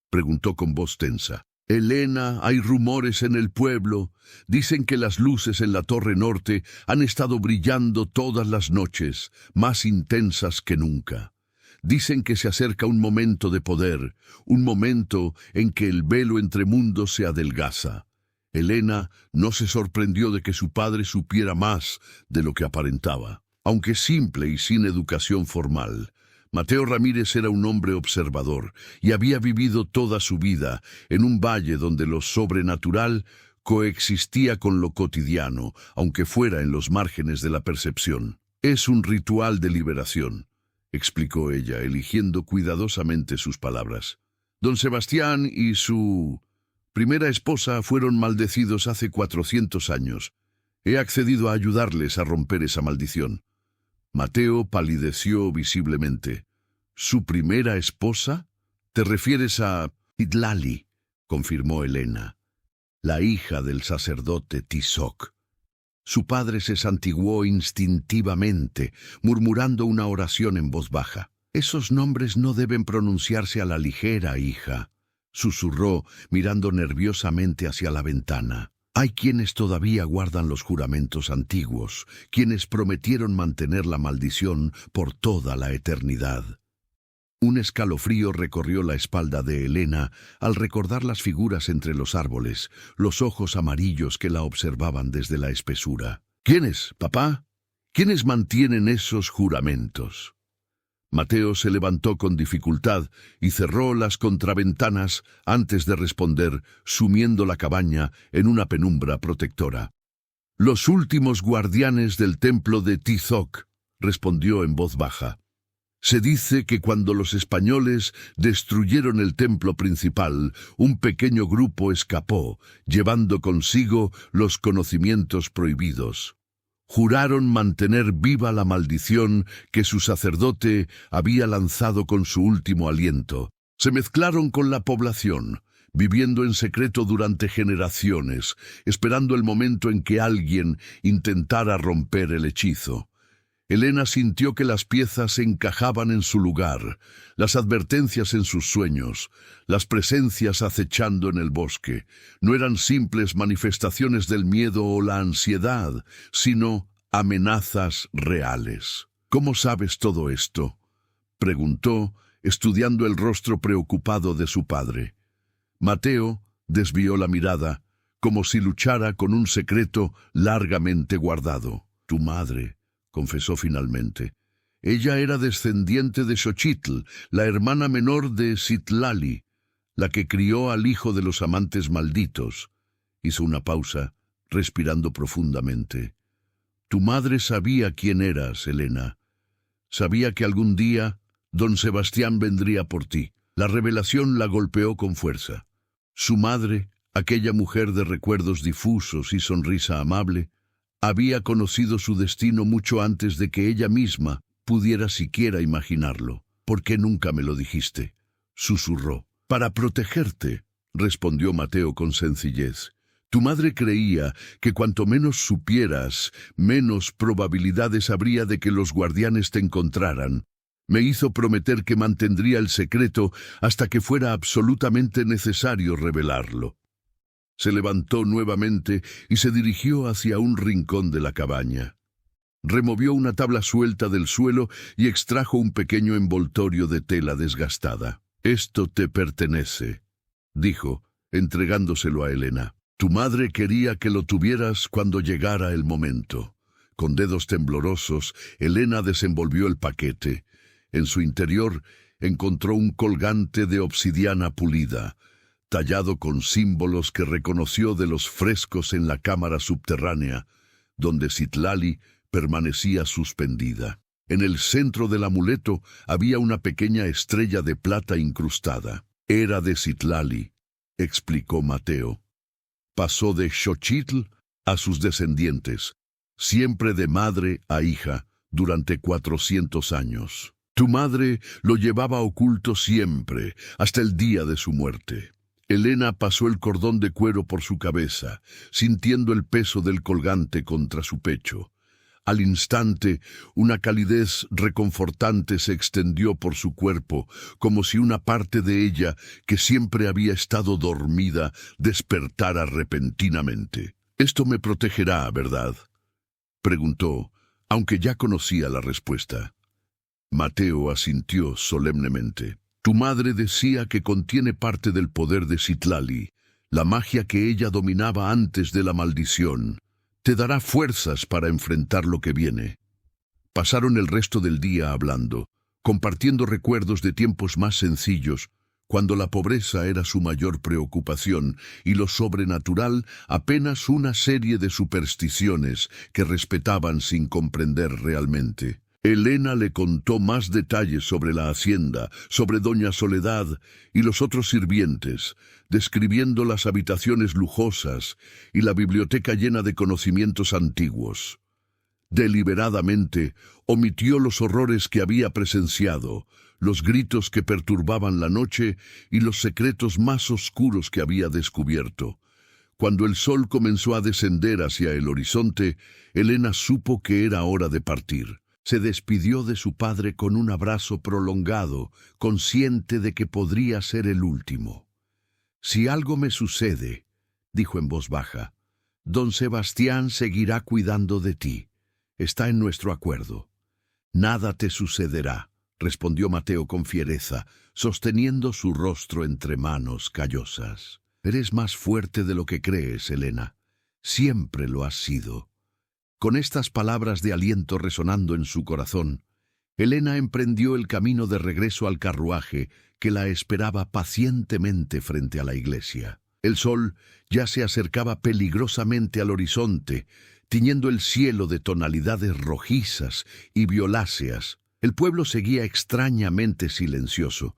preguntó con voz tensa. «Elena, hay rumores en el pueblo. Dicen que las luces en la torre norte han estado brillando todas las noches, más intensas que nunca. Dicen que se acerca un momento de poder, un momento en que el velo entre mundos se adelgaza». Elena no se sorprendió de que su padre supiera más de lo que aparentaba. Aunque simple y sin educación formal, Mateo Ramírez era un hombre observador y había vivido toda su vida en un valle donde lo sobrenatural coexistía con lo cotidiano, aunque fuera en los márgenes de la percepción. «Es un ritual de liberación», explicó ella, eligiendo cuidadosamente sus palabras. «Don Sebastián y su primera esposa fueron maldecidos hace 400 años. He accedido a ayudarles a romper esa maldición». Mateo palideció visiblemente. «¿Su primera esposa? ¿Te refieres a Citlali?», confirmó Elena, «la hija del sacerdote Tizoc». Su padre se santiguó instintivamente, murmurando una oración en voz baja. «Esos nombres no deben pronunciarse a la ligera, hija», susurró, mirando nerviosamente hacia la ventana. «Hay quienes todavía guardan los juramentos antiguos, quienes prometieron mantener la maldición por toda la eternidad». Un escalofrío recorrió la espalda de Elena al recordar las figuras entre los árboles, los ojos amarillos que la observaban desde la espesura. «¿Quiénes, papá? ¿Quiénes mantienen esos juramentos?». Mateo se levantó con dificultad y cerró las contraventanas antes de responder, sumiendo la cabaña en una penumbra protectora. «Los últimos guardianes del templo de Tizoc», respondió en voz baja. «Se dice que cuando los españoles destruyeron el templo principal, un pequeño grupo escapó, llevando consigo los conocimientos prohibidos. Juraron mantener viva la maldición que su sacerdote había lanzado con su último aliento. Se mezclaron con la población, viviendo en secreto durante generaciones, esperando el momento en que alguien intentara romper el hechizo. Elena sintió que las piezas encajaban en su lugar, las advertencias en sus sueños, las presencias acechando en el bosque. No eran simples manifestaciones del miedo o la ansiedad, sino amenazas reales. ¿Cómo sabes todo esto?, preguntó, estudiando el rostro preocupado de su padre. Mateo desvió la mirada, como si luchara con un secreto largamente guardado. Tu madre, confesó finalmente. Ella era descendiente de Xochitl, la hermana menor de Citlali, la que crió al hijo de los amantes malditos. Hizo una pausa, respirando profundamente. Tu madre sabía quién eras, Elena. Sabía que algún día don Sebastián vendría por ti. La revelación la golpeó con fuerza. Su madre, aquella mujer de recuerdos difusos y sonrisa amable, había conocido su destino mucho antes de que ella misma pudiera siquiera imaginarlo. ¿Por qué nunca me lo dijiste?, susurró. Para protegerte, respondió Mateo con sencillez. Tu madre creía que cuanto menos supieras, menos probabilidades habría de que los guardianes te encontraran. Me hizo prometer que mantendría el secreto hasta que fuera absolutamente necesario revelarlo. Se levantó nuevamente y se dirigió hacia un rincón de la cabaña. Removió una tabla suelta del suelo y extrajo un pequeño envoltorio de tela desgastada. «Esto te pertenece», dijo, entregándoselo a Elena. «Tu madre quería que lo tuvieras cuando llegara el momento». Con dedos temblorosos, Elena desenvolvió el paquete. En su interior encontró un colgante de obsidiana pulida, tallado con símbolos que reconoció de los frescos en la cámara subterránea, donde Citlali permanecía suspendida. En el centro del amuleto había una pequeña estrella de plata incrustada. Era de Citlali, explicó Mateo. Pasó de Xochitl a sus descendientes, siempre de madre a hija, durante 400 años. Tu madre lo llevaba oculto siempre, hasta el día de su muerte. Elena pasó el cordón de cuero por su cabeza, sintiendo el peso del colgante contra su pecho. Al instante, una calidez reconfortante se extendió por su cuerpo, como si una parte de ella, que siempre había estado dormida, despertara repentinamente. «Esto me protegerá, ¿verdad?», preguntó, aunque ya conocía la respuesta. Mateo asintió solemnemente. Tu madre decía que contiene parte del poder de Citlali, la magia que ella dominaba antes de la maldición. Te dará fuerzas para enfrentar lo que viene. Pasaron el resto del día hablando, compartiendo recuerdos de tiempos más sencillos, cuando la pobreza era su mayor preocupación y lo sobrenatural apenas una serie de supersticiones que respetaban sin comprender realmente. Elena le contó más detalles sobre la hacienda, sobre doña Soledad y los otros sirvientes, describiendo las habitaciones lujosas y la biblioteca llena de conocimientos antiguos. Deliberadamente omitió los horrores que había presenciado, los gritos que perturbaban la noche y los secretos más oscuros que había descubierto. Cuando el sol comenzó a descender hacia el horizonte, Elena supo que era hora de partir. Se despidió de su padre con un abrazo prolongado, consciente de que podría ser el último. «Si algo me sucede», dijo en voz baja, «don Sebastián seguirá cuidando de ti. Está en nuestro acuerdo». «Nada te sucederá», respondió Mateo con fiereza, sosteniendo su rostro entre manos callosas. «Eres más fuerte de lo que crees, Elena. Siempre lo has sido». Con estas palabras de aliento resonando en su corazón, Elena emprendió el camino de regreso al carruaje que la esperaba pacientemente frente a la iglesia. El sol ya se acercaba peligrosamente al horizonte, tiñendo el cielo de tonalidades rojizas y violáceas. El pueblo seguía extrañamente silencioso,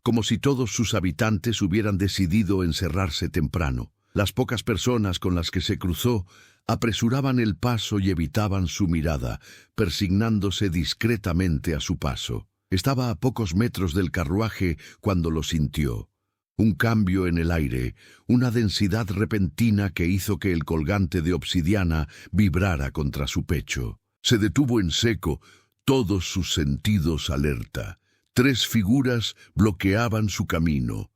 como si todos sus habitantes hubieran decidido encerrarse temprano. Las pocas personas con las que se cruzó apresuraban el paso y evitaban su mirada, persignándose discretamente a su paso. Estaba a pocos metros del carruaje cuando lo sintió. Un cambio en el aire, una densidad repentina que hizo que el colgante de obsidiana vibrara contra su pecho. Se detuvo en seco, todos sus sentidos alerta. 3 figuras bloqueaban su camino: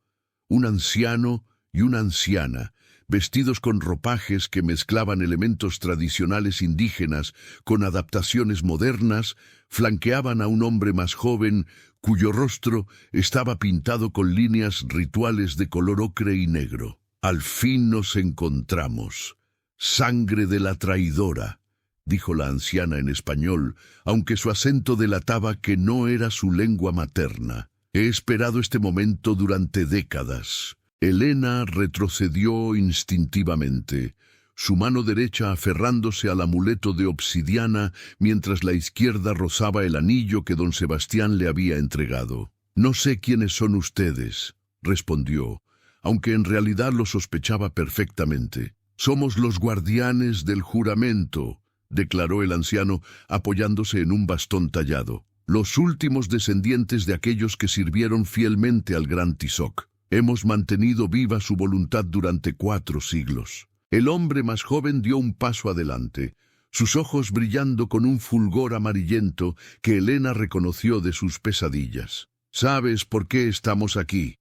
un anciano y una anciana, vestidos con ropajes que mezclaban elementos tradicionales indígenas con adaptaciones modernas. Flanqueaban a un hombre más joven, cuyo rostro estaba pintado con líneas rituales de color ocre y negro. «Al fin nos encontramos. Sangre de la traidora», dijo la anciana en español, aunque su acento delataba que no era su lengua materna. «He esperado este momento durante décadas». Elena retrocedió instintivamente, su mano derecha aferrándose al amuleto de obsidiana mientras la izquierda rozaba el anillo que don Sebastián le había entregado. «No sé quiénes son ustedes», respondió, aunque en realidad lo sospechaba perfectamente. «Somos los guardianes del juramento», declaró el anciano apoyándose en un bastón tallado. «Los últimos descendientes de aquellos que sirvieron fielmente al gran Tizoc. Hemos mantenido viva su voluntad durante 4 siglos». El hombre más joven dio un paso adelante, sus ojos brillando con un fulgor amarillento que Elena reconoció de sus pesadillas. «¿Sabes por qué estamos aquí?»,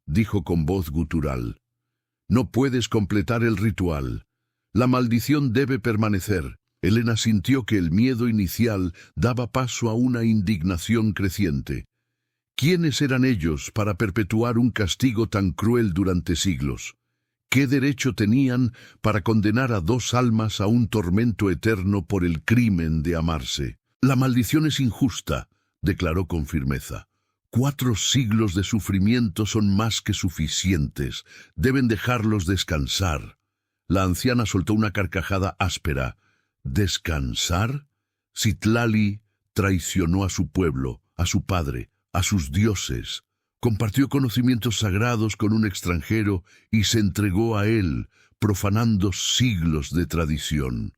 dijo con voz gutural. «No puedes completar el ritual. La maldición debe permanecer». Elena sintió que el miedo inicial daba paso a una indignación creciente. ¿Quiénes eran ellos para perpetuar un castigo tan cruel durante siglos? ¿Qué derecho tenían para condenar a 2 almas a un tormento eterno por el crimen de amarse? «La maldición es injusta», declaró con firmeza. 4 siglos de sufrimiento son más que suficientes. Deben dejarlos descansar. La anciana soltó una carcajada áspera. ¿Descansar? Citlali traicionó a su pueblo, a su padre, a sus dioses. Compartió conocimientos sagrados con un extranjero y se entregó a él, profanando siglos de tradición.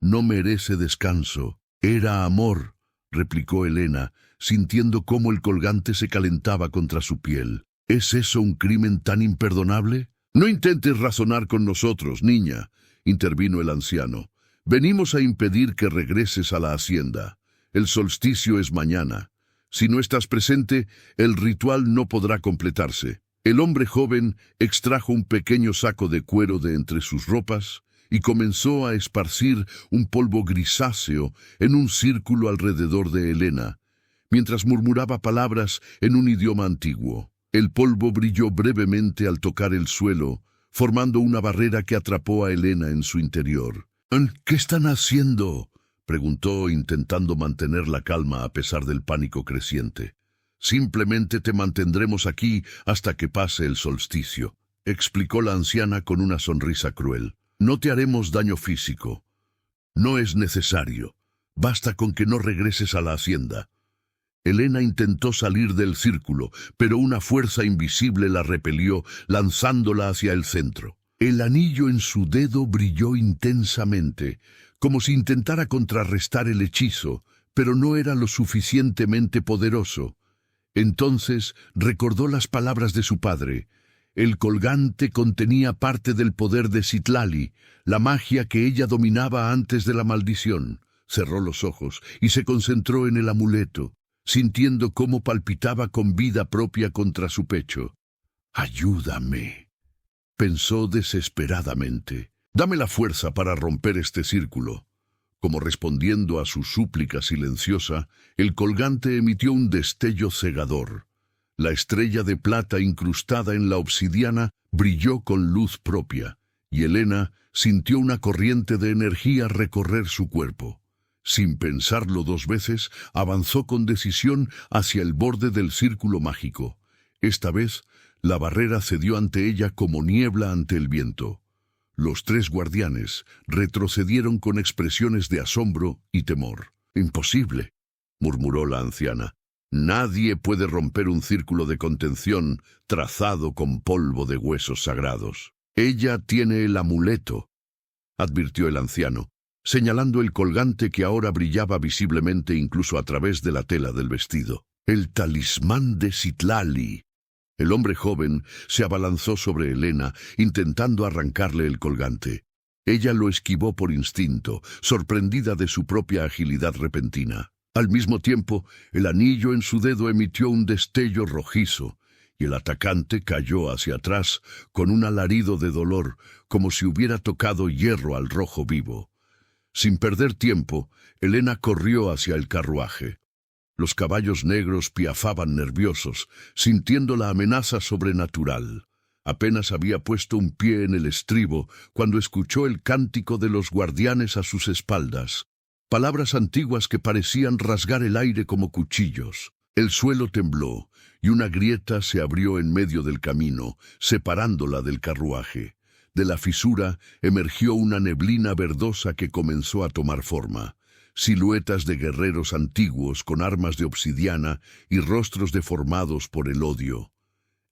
«No merece descanso. Era amor», replicó Elena, sintiendo cómo el colgante se calentaba contra su piel. «¿Es eso un crimen tan imperdonable?» «No intentes razonar con nosotros, niña», intervino el anciano. «Venimos a impedir que regreses a la hacienda. El solsticio es mañana. Si no estás presente, el ritual no podrá completarse». El hombre joven extrajo un pequeño saco de cuero de entre sus ropas y comenzó a esparcir un polvo grisáceo en un círculo alrededor de Elena, mientras murmuraba palabras en un idioma antiguo. El polvo brilló brevemente al tocar el suelo, formando una barrera que atrapó a Elena en su interior. «¿Qué están haciendo?», preguntó, intentando mantener la calma a pesar del pánico creciente. «Simplemente te mantendremos aquí hasta que pase el solsticio», explicó la anciana con una sonrisa cruel. «No te haremos daño físico. No es necesario. Basta con que no regreses a la hacienda». Elena intentó salir del círculo, pero una fuerza invisible la repelió, lanzándola hacia el centro. El anillo en su dedo brilló intensamente, como si intentara contrarrestar el hechizo, pero no era lo suficientemente poderoso. Entonces recordó las palabras de su padre. El colgante contenía parte del poder de Citlali, la magia que ella dominaba antes de la maldición. Cerró los ojos y se concentró en el amuleto, sintiendo cómo palpitaba con vida propia contra su pecho. «Ayúdame», pensó desesperadamente. «Dame la fuerza para romper este círculo». Como respondiendo a su súplica silenciosa, el colgante emitió un destello cegador. La estrella de plata incrustada en la obsidiana brilló con luz propia, y Elena sintió una corriente de energía recorrer su cuerpo. Sin pensarlo 2 veces, avanzó con decisión hacia el borde del círculo mágico. Esta vez, la barrera cedió ante ella como niebla ante el viento. Los 3 guardianes retrocedieron con expresiones de asombro y temor. «Imposible», murmuró la anciana. «Nadie puede romper un círculo de contención trazado con polvo de huesos sagrados». «Ella tiene el amuleto», advirtió el anciano, señalando el colgante que ahora brillaba visiblemente incluso a través de la tela del vestido. «El talismán de Citlali». El hombre joven se abalanzó sobre Elena, intentando arrancarle el colgante. Ella lo esquivó por instinto, sorprendida de su propia agilidad repentina. Al mismo tiempo, el anillo en su dedo emitió un destello rojizo, y el atacante cayó hacia atrás con un alarido de dolor, como si hubiera tocado hierro al rojo vivo. Sin perder tiempo, Helena corrió hacia el carruaje. Los caballos negros piafaban nerviosos, sintiendo la amenaza sobrenatural. Apenas había puesto un pie en el estribo cuando escuchó el cántico de los guardianes a sus espaldas. Palabras antiguas que parecían rasgar el aire como cuchillos. El suelo tembló y una grieta se abrió en medio del camino, separándola del carruaje. De la fisura emergió una neblina verdosa que comenzó a tomar forma. Siluetas de guerreros antiguos con armas de obsidiana y rostros deformados por el odio.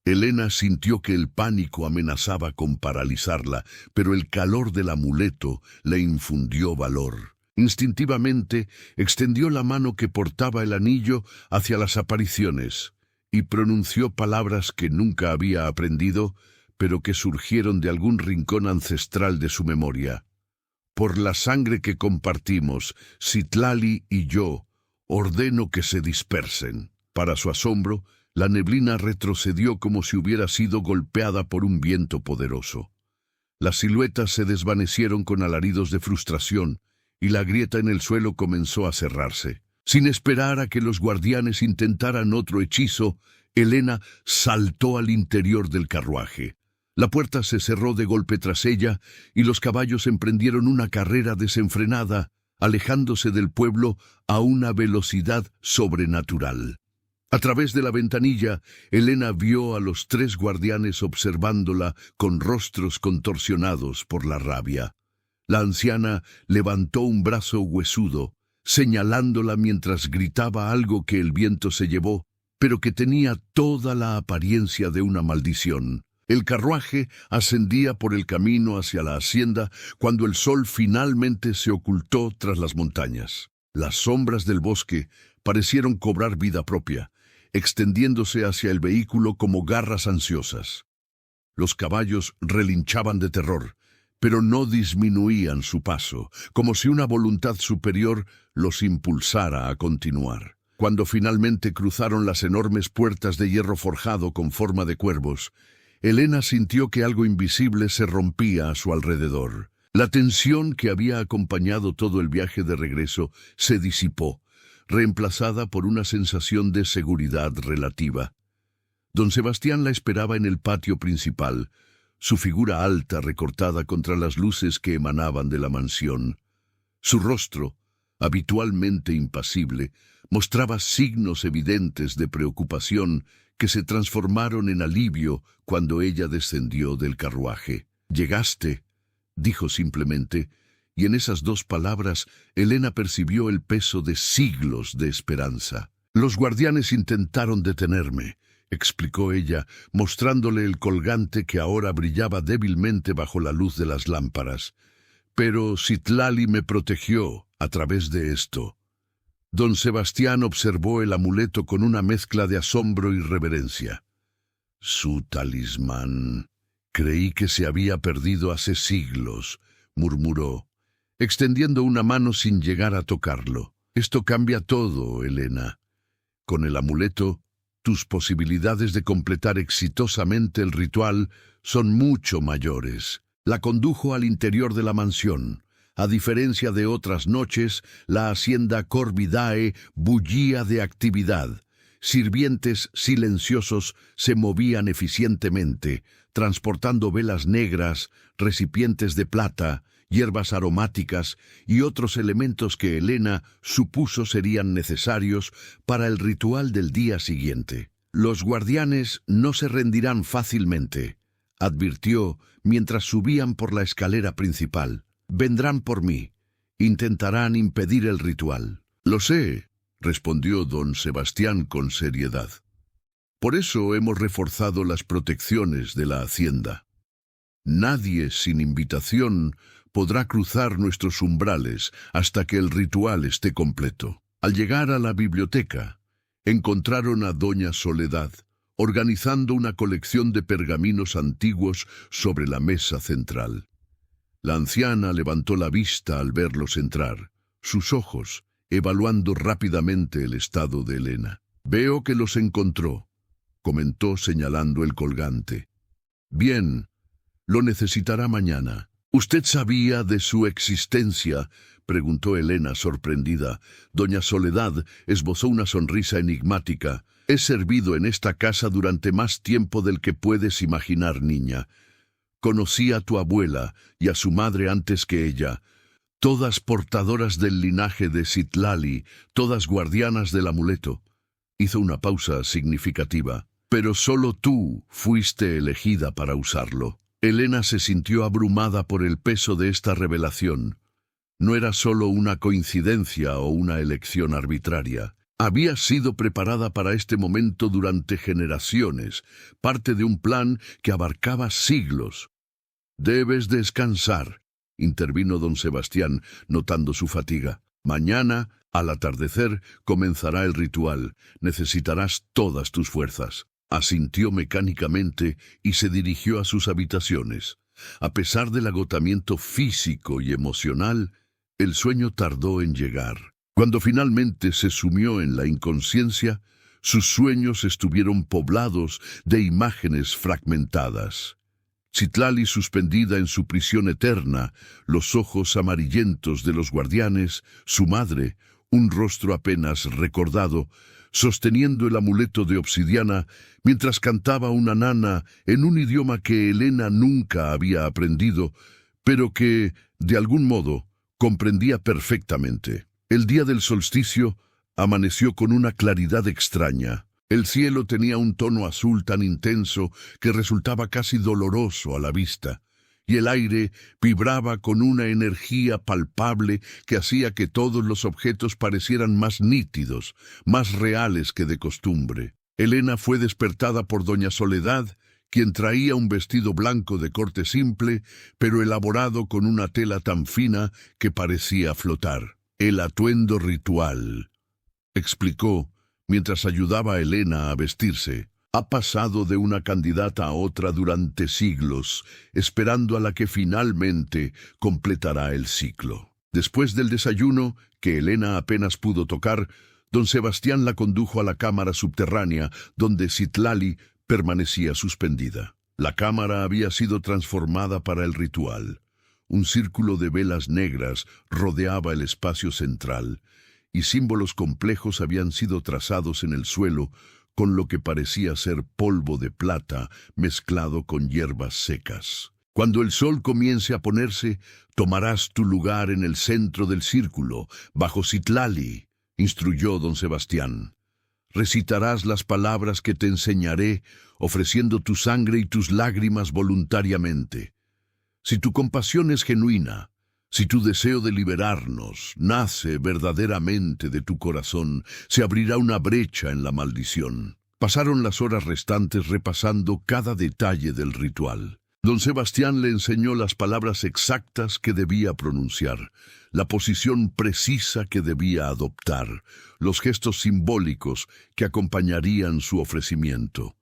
Helena sintió que el pánico amenazaba con paralizarla, pero el calor del amuleto le infundió valor. Instintivamente extendió la mano que portaba el anillo hacia las apariciones y pronunció palabras que nunca había aprendido, pero que surgieron de algún rincón ancestral de su memoria. Por la sangre que compartimos, Citlali y yo, ordeno que se dispersen. Para su asombro, la neblina retrocedió como si hubiera sido golpeada por un viento poderoso. Las siluetas se desvanecieron con alaridos de frustración, y la grieta en el suelo comenzó a cerrarse. Sin esperar a que los guardianes intentaran otro hechizo, Helena saltó al interior del carruaje. La puerta se cerró de golpe tras ella, y los caballos emprendieron una carrera desenfrenada, alejándose del pueblo a una velocidad sobrenatural. A través de la ventanilla, Helena vio a los 3 guardianes observándola con rostros contorsionados por la rabia. La anciana levantó un brazo huesudo, señalándola mientras gritaba algo que el viento se llevó, pero que tenía toda la apariencia de una maldición. El carruaje ascendía por el camino hacia la hacienda cuando el sol finalmente se ocultó tras las montañas. Las sombras del bosque parecieron cobrar vida propia, extendiéndose hacia el vehículo como garras ansiosas. Los caballos relinchaban de terror, pero no disminuían su paso, como si una voluntad superior los impulsara a continuar. Cuando finalmente cruzaron las enormes puertas de hierro forjado con forma de cuervos, Helena sintió que algo invisible se rompía a su alrededor. La tensión que había acompañado todo el viaje de regreso se disipó, reemplazada por una sensación de seguridad relativa. Don Sebastián la esperaba en el patio principal, su figura alta recortada contra las luces que emanaban de la mansión. Su rostro, habitualmente impasible, mostraba signos evidentes de preocupación que se transformaron en alivio cuando ella descendió del carruaje. «Llegaste», dijo simplemente, y en esas 2 palabras Helena percibió el peso de siglos de esperanza. «Los guardianes intentaron detenerme», explicó ella, mostrándole el colgante que ahora brillaba débilmente bajo la luz de las lámparas. «Pero Citlali me protegió a través de esto». Don Sebastián observó el amuleto con una mezcla de asombro y reverencia. «Su talismán. Creí que se había perdido hace siglos», murmuró, extendiendo una mano sin llegar a tocarlo. «Esto cambia todo, Helena. Con el amuleto, tus posibilidades de completar exitosamente el ritual son mucho mayores». La condujo al interior de la mansión. A diferencia de otras noches, la hacienda Corvidae bullía de actividad. Sirvientes silenciosos se movían eficientemente, transportando velas negras, recipientes de plata, hierbas aromáticas y otros elementos que Helena supuso serían necesarios para el ritual del día siguiente. «Los guardianes no se rendirán fácilmente», advirtió mientras subían por la escalera principal. «Vendrán por mí. Intentarán impedir el ritual». «Lo sé», respondió don Sebastián con seriedad. «Por eso hemos reforzado las protecciones de la hacienda. Nadie sin invitación podrá cruzar nuestros umbrales hasta que el ritual esté completo». Al llegar a la biblioteca, encontraron a doña Soledad, organizando una colección de pergaminos antiguos sobre la mesa central. La anciana levantó la vista al verlos entrar, sus ojos evaluando rápidamente el estado de Elena. «Veo que los encontró», comentó señalando el colgante. «Bien, lo necesitará mañana». «¿Usted sabía de su existencia?», preguntó Elena sorprendida. Doña Soledad esbozó una sonrisa enigmática. «He servido en esta casa durante más tiempo del que puedes imaginar, niña. Conocí a tu abuela y a su madre antes que ella, todas portadoras del linaje de Citlali, todas guardianas del amuleto». Hizo una pausa significativa. «Pero solo tú fuiste elegida para usarlo». Elena se sintió abrumada por el peso de esta revelación. No era solo una coincidencia o una elección arbitraria. Había sido preparada para este momento durante generaciones, parte de un plan que abarcaba siglos. «Debes descansar», intervino don Sebastián, notando su fatiga. «Mañana, al atardecer, comenzará el ritual. Necesitarás todas tus fuerzas». Asintió mecánicamente y se dirigió a sus habitaciones. A pesar del agotamiento físico y emocional, el sueño tardó en llegar. Cuando finalmente se sumió en la inconsciencia, sus sueños estuvieron poblados de imágenes fragmentadas. Citlali suspendida en su prisión eterna, los ojos amarillentos de los guardianes, su madre, un rostro apenas recordado, sosteniendo el amuleto de obsidiana, mientras cantaba una nana en un idioma que Elena nunca había aprendido, pero que, de algún modo, comprendía perfectamente. El día del solsticio amaneció con una claridad extraña. El cielo tenía un tono azul tan intenso que resultaba casi doloroso a la vista, y el aire vibraba con una energía palpable que hacía que todos los objetos parecieran más nítidos, más reales que de costumbre. Elena fue despertada por doña Soledad, quien traía un vestido blanco de corte simple, pero elaborado con una tela tan fina que parecía flotar. «El atuendo ritual», explicó, mientras ayudaba a Elena a vestirse. «Ha pasado de una candidata a otra durante siglos, esperando a la que finalmente completará el ciclo». Después del desayuno, que Elena apenas pudo tocar, don Sebastián la condujo a la cámara subterránea, donde Citlali permanecía suspendida. La cámara había sido transformada para el ritual. Un círculo de velas negras rodeaba el espacio central, y símbolos complejos habían sido trazados en el suelo con lo que parecía ser polvo de plata mezclado con hierbas secas. «Cuando el sol comience a ponerse, tomarás tu lugar en el centro del círculo, bajo Citlali», instruyó don Sebastián. «Recitarás las palabras que te enseñaré, ofreciendo tu sangre y tus lágrimas voluntariamente. Si tu compasión es genuina, si tu deseo de liberarnos nace verdaderamente de tu corazón, se abrirá una brecha en la maldición». Pasaron las horas restantes repasando cada detalle del ritual. Don Sebastián le enseñó las palabras exactas que debía pronunciar, la posición precisa que debía adoptar, los gestos simbólicos que acompañarían su ofrecimiento.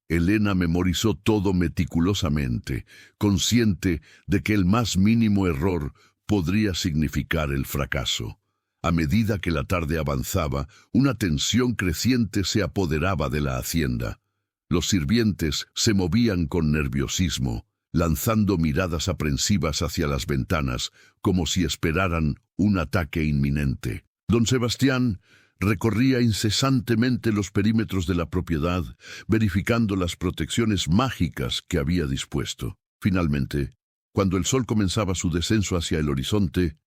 Elena memorizó todo meticulosamente, consciente de que el más mínimo error podría significar el fracaso. A medida que la tarde avanzaba, una tensión creciente se apoderaba de la hacienda. Los sirvientes se movían con nerviosismo, lanzando miradas aprensivas hacia las ventanas, como si esperaran un ataque inminente. Don Sebastián recorría incesantemente los perímetros de la propiedad, verificando las protecciones mágicas que había dispuesto. Finalmente, cuando el sol comenzaba su descenso hacia el horizonte,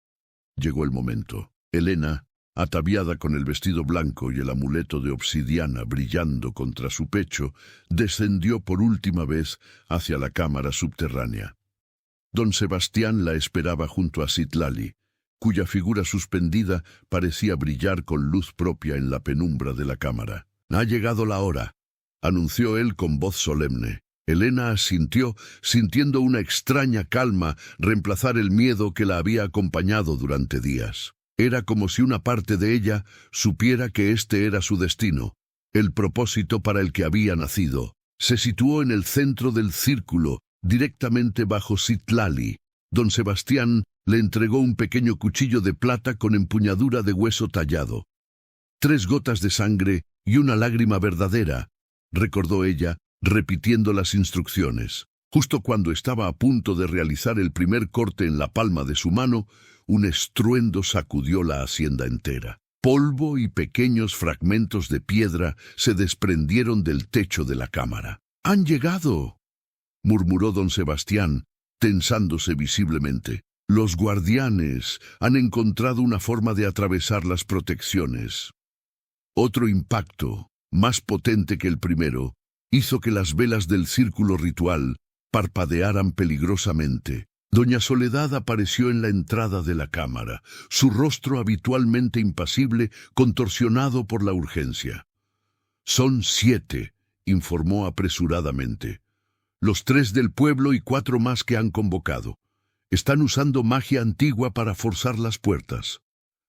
llegó el momento. Elena, ataviada con el vestido blanco y el amuleto de obsidiana brillando contra su pecho, descendió por última vez hacia la cámara subterránea. Don Sebastián la esperaba junto a Citlali, cuya figura suspendida parecía brillar con luz propia en la penumbra de la cámara. «Ha llegado la hora», anunció él con voz solemne. Elena asintió, sintiendo una extraña calma reemplazar el miedo que la había acompañado durante días. Era como si una parte de ella supiera que este era su destino, el propósito para el que había nacido. Se situó en el centro del círculo, directamente bajo Citlali, Don Sebastián le entregó un pequeño cuchillo de plata con empuñadura de hueso tallado. 3 gotas de sangre y una lágrima verdadera, recordó ella, repitiendo las instrucciones. Justo cuando estaba a punto de realizar el primer corte en la palma de su mano, un estruendo sacudió la hacienda entera. Polvo y pequeños fragmentos de piedra se desprendieron del techo de la cámara. «¡Han llegado!», murmuró don Sebastián, tensándose visiblemente. «Los guardianes han encontrado una forma de atravesar las protecciones». Otro impacto, más potente que el primero, hizo que las velas del círculo ritual parpadearan peligrosamente. Doña Soledad apareció en la entrada de la cámara, su rostro habitualmente impasible, contorsionado por la urgencia. «Son 7», informó apresuradamente. «Los 3 del pueblo y 4 más que han convocado. Están usando magia antigua para forzar las puertas».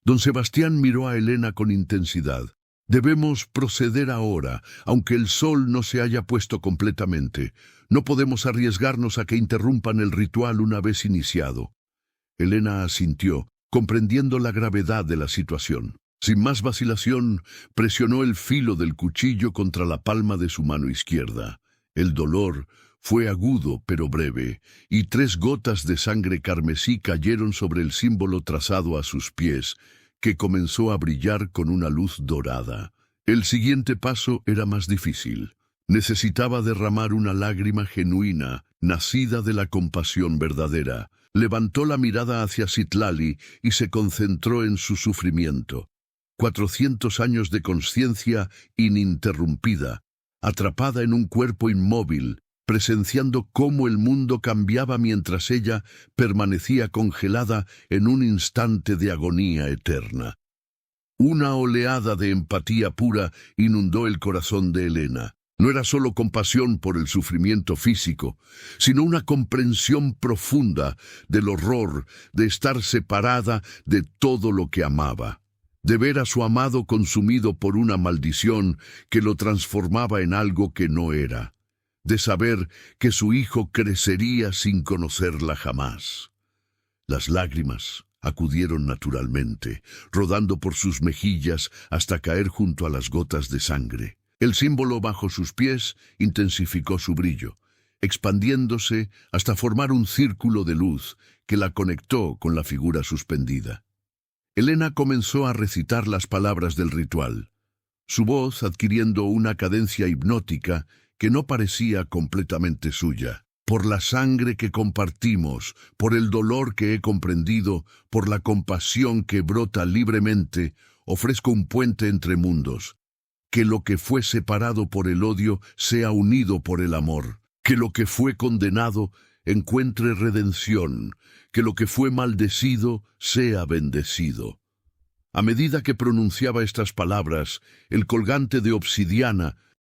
Don Sebastián miró a Elena con intensidad. «Debemos proceder ahora, aunque el sol no se haya puesto completamente. No podemos arriesgarnos a que interrumpan el ritual una vez iniciado». Elena asintió, comprendiendo la gravedad de la situación. Sin más vacilación, presionó el filo del cuchillo contra la palma de su mano izquierda. El dolor fue agudo pero breve, y 3 gotas de sangre carmesí cayeron sobre el símbolo trazado a sus pies, que comenzó a brillar con una luz dorada. El siguiente paso era más difícil. Necesitaba derramar una lágrima genuina, nacida de la compasión verdadera. Levantó la mirada hacia Citlali y se concentró en su sufrimiento. 400 años de consciencia ininterrumpida, atrapada en un cuerpo inmóvil, presenciando cómo el mundo cambiaba mientras ella permanecía congelada en un instante de agonía eterna. Una oleada de empatía pura inundó el corazón de Elena. No era solo compasión por el sufrimiento físico, sino una comprensión profunda del horror de estar separada de todo lo que amaba, de ver a su amado consumido por una maldición que lo transformaba en algo que no era, de saber que su hijo crecería sin conocerla jamás. Las lágrimas acudieron naturalmente, rodando por sus mejillas hasta caer junto a las gotas de sangre. El símbolo bajo sus pies intensificó su brillo, expandiéndose hasta formar un círculo de luz que la conectó con la figura suspendida. Elena comenzó a recitar las palabras del ritual, su voz adquiriendo una cadencia hipnótica que no parecía completamente suya. «Por la sangre que compartimos, por el dolor que he comprendido, por la compasión que brota libremente, ofrezco un puente entre mundos. Que lo que fue separado por el odio sea unido por el amor. Que lo que fue condenado encuentre redención. Que lo que fue maldecido sea bendecido». A medida que pronunciaba estas palabras, el colgante de obsidiana